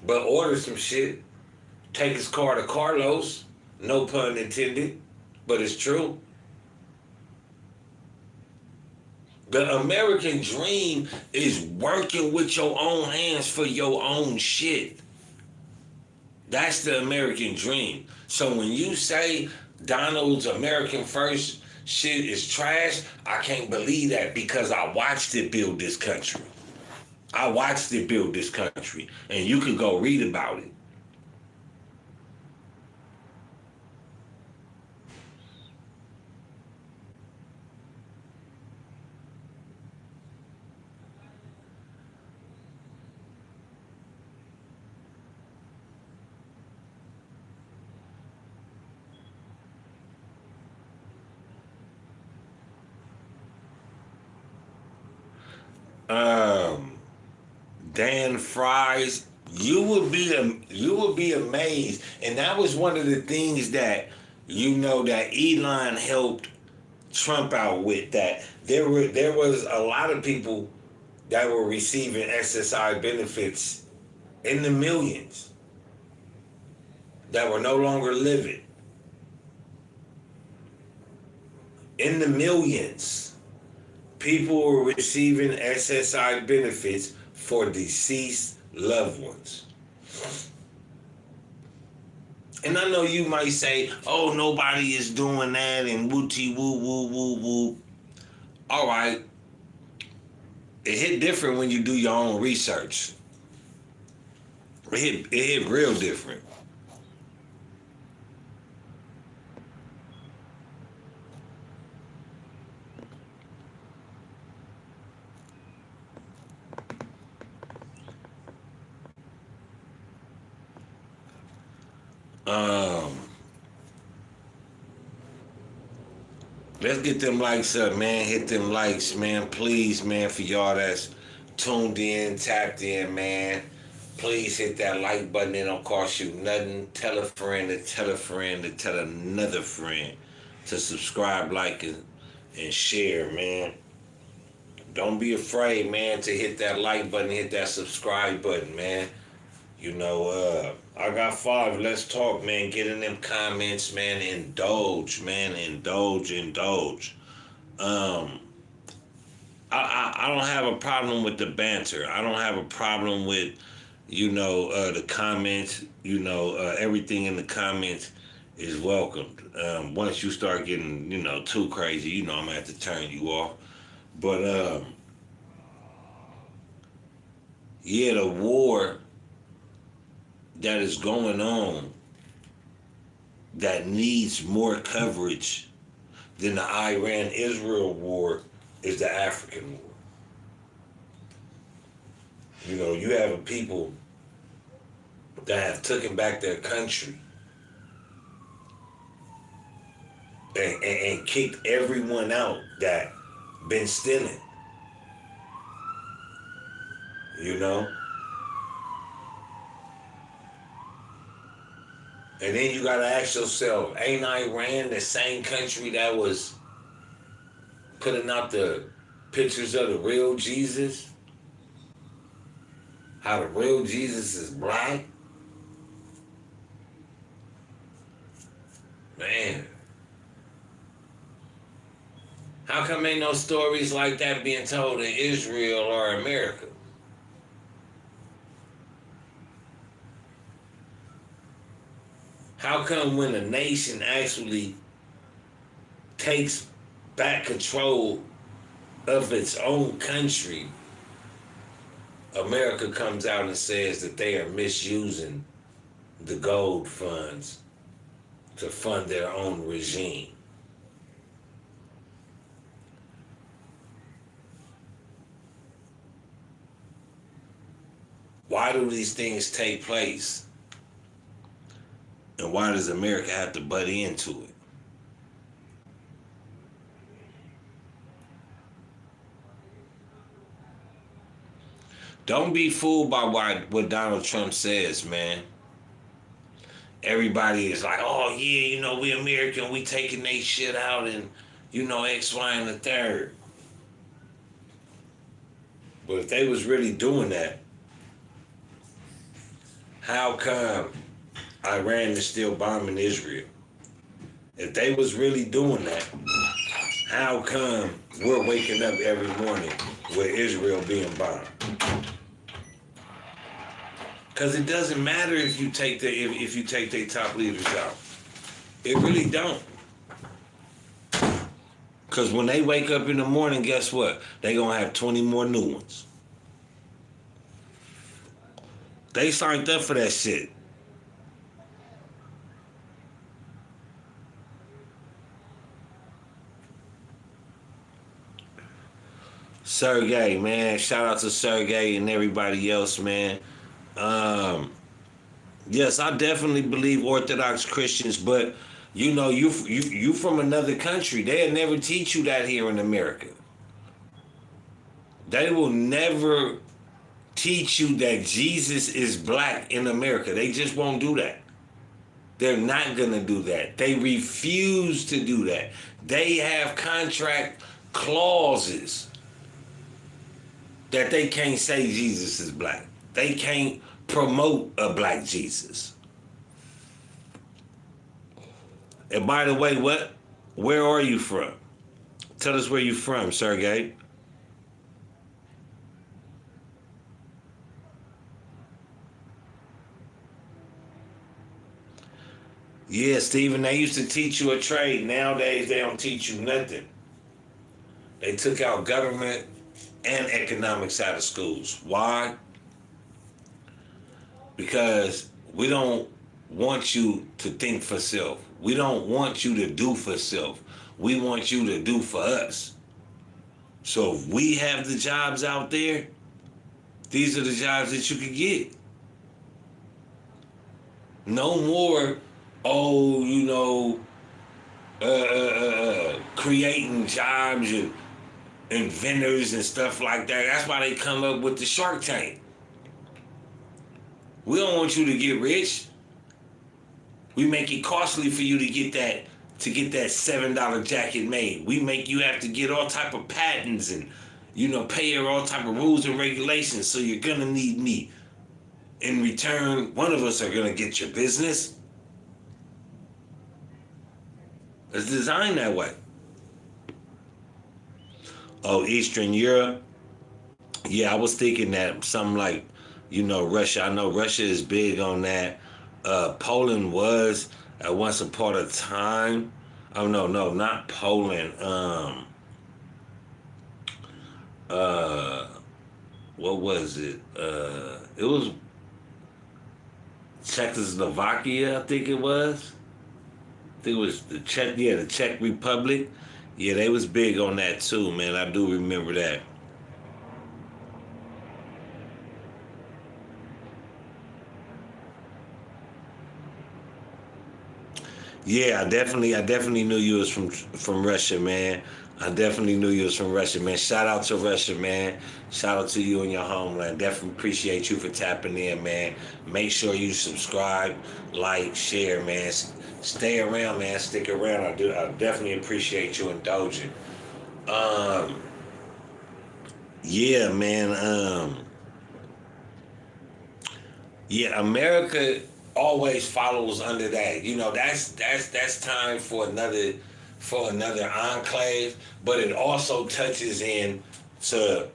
but order some shit, take his car to Carlos, no pun intended, but it's true. The American dream is working with your own hands for your own shit. That's the American dream. So when you say Donald's American First shit is trash, I can't believe that because I watched it build this country. I watched it build this country, and you can go read about it. Dan Fries, you would be amazed, and that was one of the things that that Elon helped Trump out with. That there was a lot of people that were receiving SSI benefits in the millions that were no longer living. In the millions, people were receiving SSI benefits for deceased loved ones. And I know you might say, oh, nobody is doing that and wooty woo woo woo woo. All right. It hit different when you do your own research. It hit real different. Let's get them likes up, man. Hit them likes, man. Please, man, for y'all that's tuned in, tapped in, man. Please hit that like button. It don't cost you nothing. Tell a friend to tell a friend to tell another friend to subscribe, like, and share, man. Don't be afraid, man, to hit that like button, hit that subscribe button, man. I got 5. Let's talk, man. Get in them comments, man. Indulge, man. Indulge. I don't have a problem with the banter. I don't have a problem with, the comments. Everything in the comments is welcomed. Once you start getting, too crazy, I'm gonna have to turn you off. But the war that is going on that needs more coverage than the Iran-Israel war is the African war. You have a people that have taken back their country and kicked everyone out that been stealing. you know? And then you gotta ask yourself, ain't Iran the same country that was putting out the pictures of the real Jesus? How the real Jesus is black? Man. How come ain't no stories like that being told in Israel or America? How come when a nation actually takes back control of its own country, America comes out and says that they are misusing the gold funds to fund their own regime? Why do these things take place? And why does America have to butt into it? Don't be fooled by what Donald Trump says, man. Everybody is like, oh yeah, you know, we American, we taking they shit out and, you know, X, Y, and the third. But if they was really doing that, how come Iran is still bombing Israel? If they was really doing that, how come we're waking up every morning with Israel being bombed? Because it doesn't matter if you take their top leaders out. It really don't. Because when they wake up in the morning, guess what? They gonna have 20 more new ones. They signed up for that shit. Sergey, man. Shout out to Sergey and everybody else, man. Yes, I definitely believe Orthodox Christians, but you know, you from another country. They'll never teach you that here in America. They will never teach you that Jesus is black in America. They just won't do that. They're not gonna do that. They refuse to do that. They have contract clauses that they can't say Jesus is black. They can't promote a black Jesus. And by the way, where are you from? Tell us where you're from, Sergey. Yeah, Stephen, they used to teach you a trade. Nowadays, they don't teach you nothing. They took out government and economics out of schools. Why? Because we don't want you to think for self. We don't want you to do for self. We want you to do for us. So if we have the jobs out there, these are the jobs that you can get. No more, creating jobs and inventors and stuff like that. That's why they come up with the Shark Tank. We don't want you to get rich. We make it costly for you to get that $7 jacket made. We make you have to get all type of patents and, pay all type of rules and regulations. So you're gonna need me. In return, one of us are gonna get your business. It's designed that way. Oh, Eastern Europe. Yeah, I was thinking that something like, Russia. I know Russia is big on that. Poland was at once upon a time. Oh, no, not Poland. What was it? It was Czechoslovakia, I think it was. I think it was the Czech Republic. Yeah, they was big on that too, man. I do remember that. Yeah, I definitely knew you was from Russia, man. I definitely knew you was from Russia, man. Shout out to Russia, man. Shout out to you and your homeland. Definitely appreciate you for tapping in, man. Make sure you subscribe, like, share, man. Stay around, man. Stick around. I definitely appreciate you indulging. Yeah, man. Yeah, America always follows under that. You know, that's time for another enclave, but it also touches in to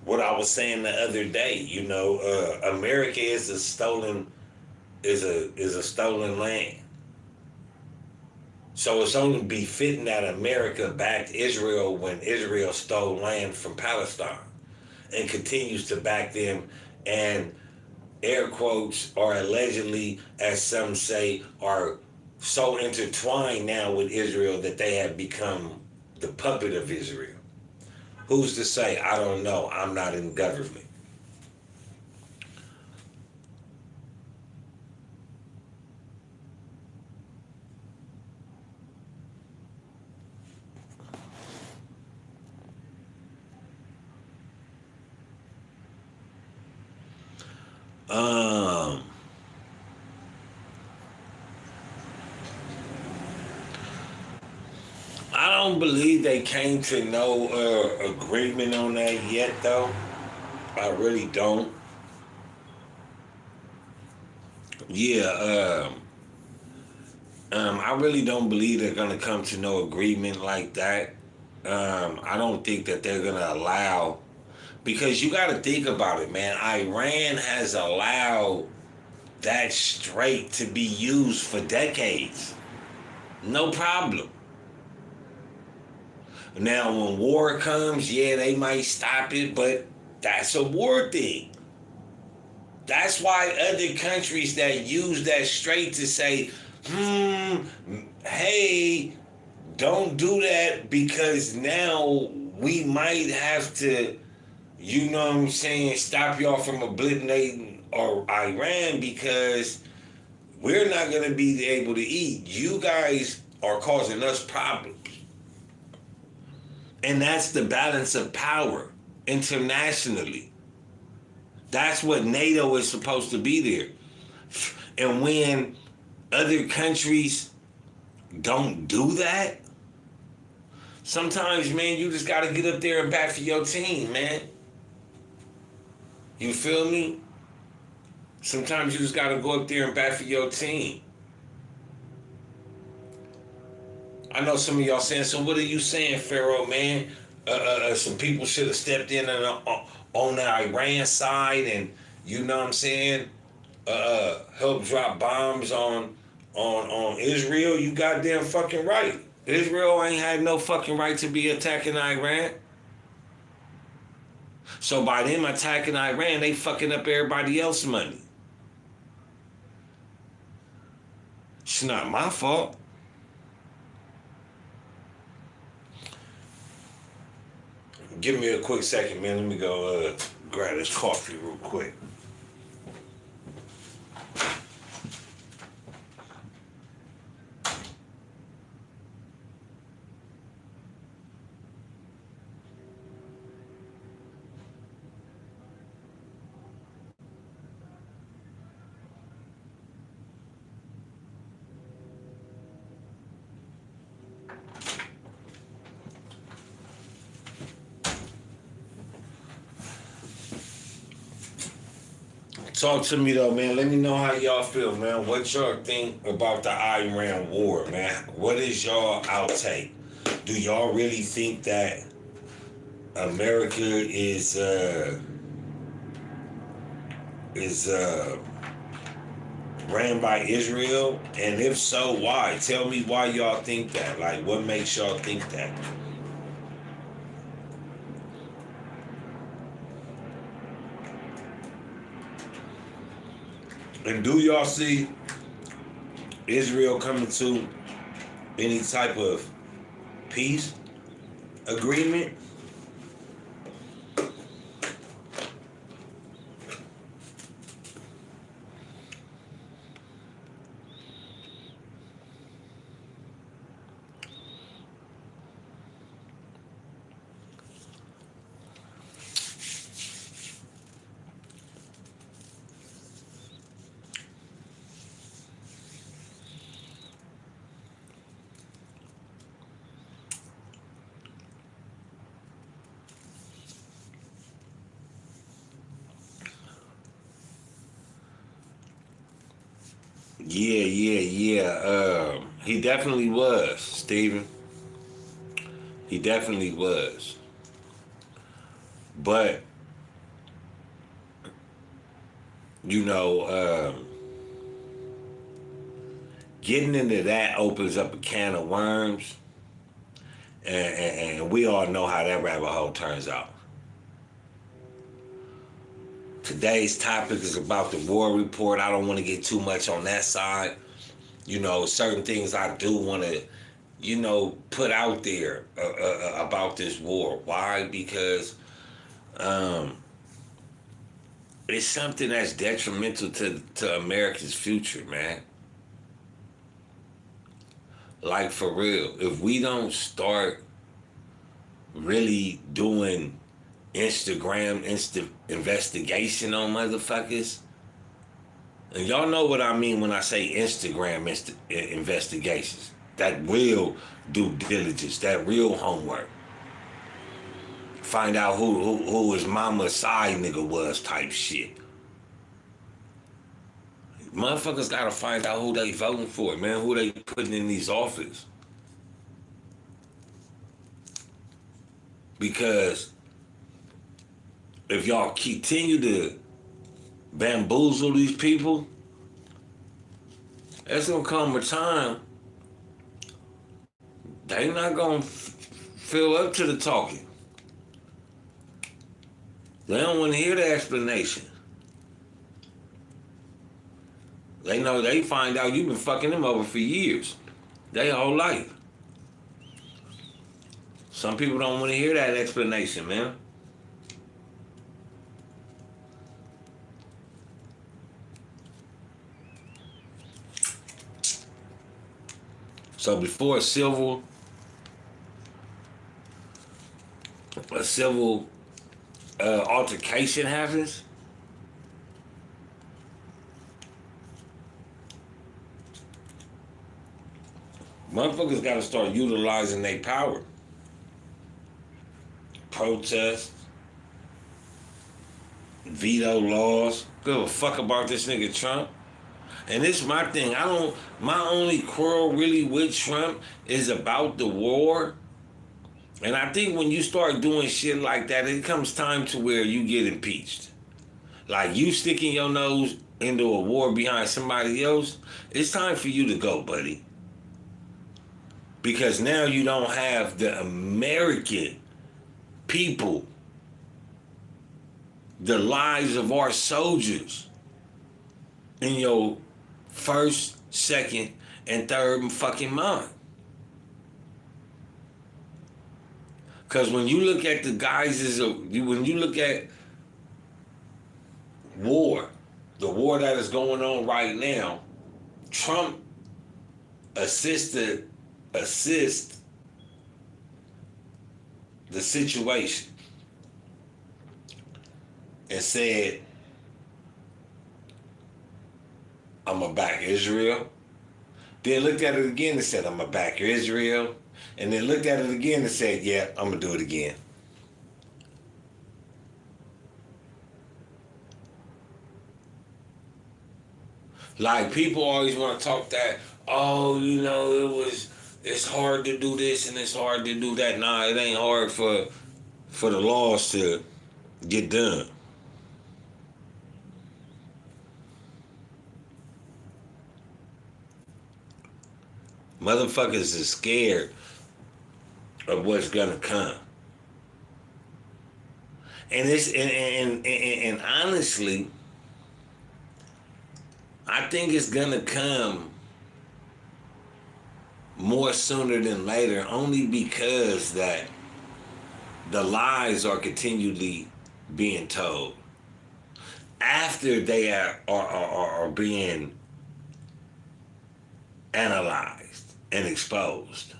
what I was saying the other day. You know, America is a stolen land. So it's only befitting that America backed Israel when Israel stole land from Palestine and continues to back them, and air quotes, or allegedly, as some say, are so intertwined now with Israel that they have become the puppet of Israel. Who's to say? I don't know. I'm not in government. I don't believe they came to no agreement on that yet, though. I really don't. Yeah, I really don't believe they're gonna come to no agreement like that. I don't think that they're gonna allow, because you got to think about it, man. Iran has allowed that strait to be used for decades, no problem. Now, when war comes, yeah, they might stop it, but that's a war thing. That's why other countries that use that strait to say, hey, don't do that, because now we might have to, you know what I'm saying, stop y'all from obliterating or Iran, because we're not going to be able to eat. You guys are causing us problems. And that's the balance of power internationally. That's what NATO is supposed to be there. And when other countries don't do that, sometimes, man, you just got to get up there and bat for your team, man. You feel me? Sometimes you just got to go up there and bat for your team. I know some of y'all saying, so what are you saying, Pharaoh, man? Some people should have stepped in on the Iran side and, you know what I'm saying, help drop bombs on Israel. You goddamn fucking right. Israel ain't had no fucking right to be attacking Iran. So by them attacking Iran, they fucking up everybody else's money. It's not my fault. Give me a quick second, man. Let me go grab this coffee real quick. Talk to me though, man. Let me know how y'all feel, man. What y'all think about the Iran war, man? What is y'all outtake? Do y'all really think that America is ran by Israel? And if so, why? Tell me why y'all think that. Like, what makes y'all think that? And do y'all see Israel coming to any type of peace agreement? Yeah. He definitely was, Stephen. He definitely was. But, you know, getting into that opens up a can of worms. And we all know how that rabbit hole turns out. Today's topic is about the war report. I don't want to get too much on that side. You know, certain things I do want to, you know, put out there about this war. Why? Because it's something that's detrimental to America's future, man. Like, for real. If we don't start really doing Instagram investigation on motherfuckers, and y'all know what I mean when I say Instagram investigations. That real due diligence, that real homework. Find out who his mama's side nigga was type shit. Motherfuckers gotta find out who they voting for, man, who they putting in these offices. Because if y'all continue to bamboozle these people, there's gonna come a time they not gonna feel up to the talking. They don't want to hear the explanation. They know they find out you've been fucking them over for years, their whole life. Some people don't want to hear that explanation, man. So before a civil altercation happens, motherfuckers got to start utilizing their power. Protest, veto laws. Give a fuck about this nigga Trump. And this is my thing. My only quarrel really with Trump is about the war. And I think when you start doing shit like that, it comes time to where you get impeached. Like, you sticking your nose into a war behind somebody else, it's time for you to go, buddy. Because now you don't have the American people, the lives of our soldiers in your first, second, and third fucking mind. Because when you look at the guises of, when you look at war, the war that is going on right now, Trump assist the situation and said, I'm gonna back Israel. Then looked at it again and said, I'm gonna back Israel. And then looked at it again and said, yeah, I'm gonna do it again. Like, people always want to talk that, oh, you know, it's hard to do this and it's hard to do that. Nah, it ain't hard for the laws to get done. Motherfuckers is scared of what's gonna come. And it's and honestly, I think it's gonna come more sooner than later, only because that the lies are continually being told after they are being analyzed and exposed.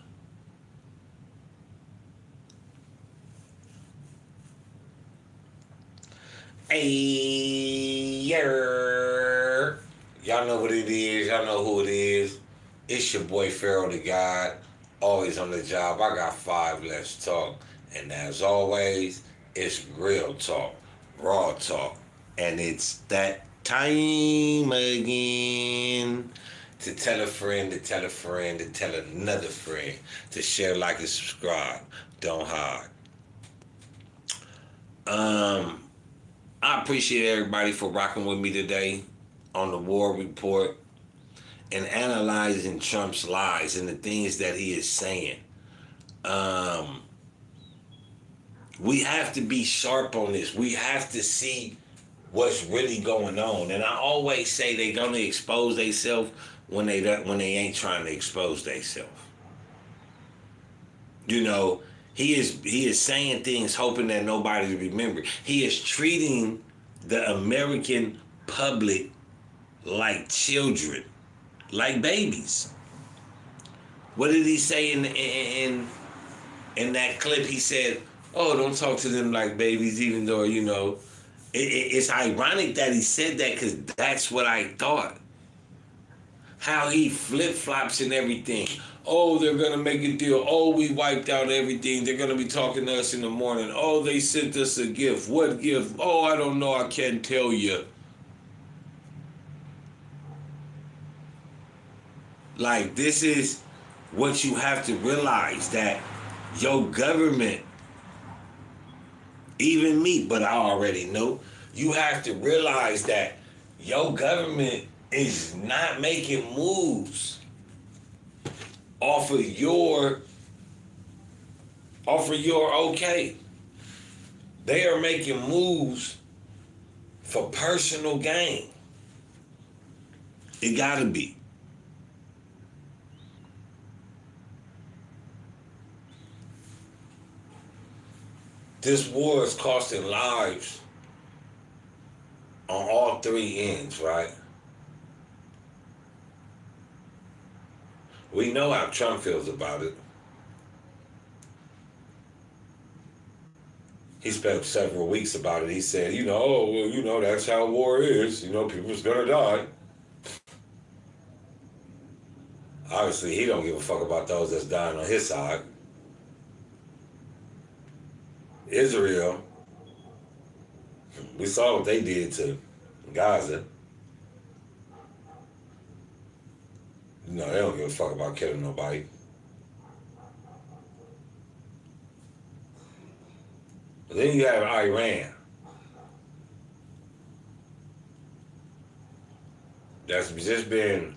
Y'all know what it is. Y'all know who it is. It's your boy Pharaoh the God. Always on the job. I got 5 Let's Talk. And as always, it's real talk, raw talk. And it's that time again. to tell a friend, to tell a friend, to tell another friend, to share, like, and subscribe. Don't hide. I appreciate everybody for rocking with me today on the War Report and analyzing Trump's lies and the things that he is saying. We have to be sharp on this. We have to see what's really going on. And I always say they're gonna expose themselves when they ain't trying to expose themselves. You know, he is saying things hoping that nobody will remember. He is treating the American public like children, like babies. What did he say in that clip? He said, "Oh, don't talk to them like babies," even though, you know, it's ironic that he said that, because that's what I thought. How he flip-flops and everything. Oh, they're going to make a deal. Oh, we wiped out everything. They're going to be talking to us in the morning. Oh, they sent us a gift. What gift? Oh, I don't know. I can't tell you. Like, this is what you have to realize, that your government, even me, but I already know, you have to realize that your government is not making moves off of your okay. They are making moves for personal gain. It gotta be. This war is costing lives on all three ends, right? We know how Trump feels about it. He spent several weeks about it. He said, you know, oh, well, you know, that's how war is. You know, people's gonna die. Obviously, he don't give a fuck about those that's dying on his side. Israel, we saw what they did to Gaza. No, they don't give a fuck about killing nobody. But then you have Iran. That's just been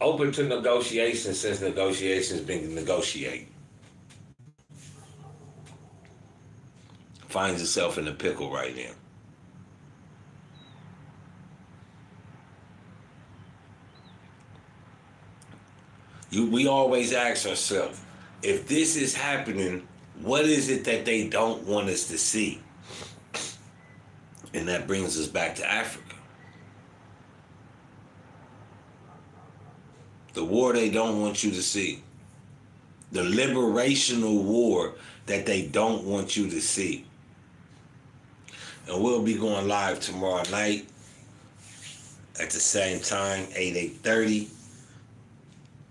open to negotiation since negotiations been negotiated. Finds itself in a pickle right now. We always ask ourselves, if this is happening, what is it that they don't want us to see? And that brings us back to Africa. The war they don't want you to see. The liberational war that they don't want you to see. And we'll be going live tomorrow night at the same time, 8:30.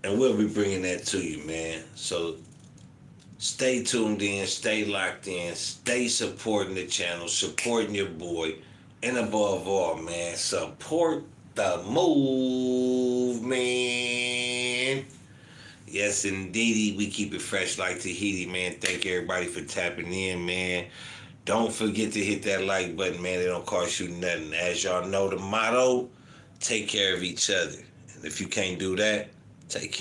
And we'll be bringing that to you, man. So stay tuned in, stay locked in, stay supporting the channel, supporting your boy. And above all, man, support the movement. Yes, indeedy. We keep it fresh like Tahiti, man. Thank everybody for tapping in, man. Don't forget to hit that like button, man. It don't cost you nothing. As y'all know the motto, take care of each other. And if you can't do that, take care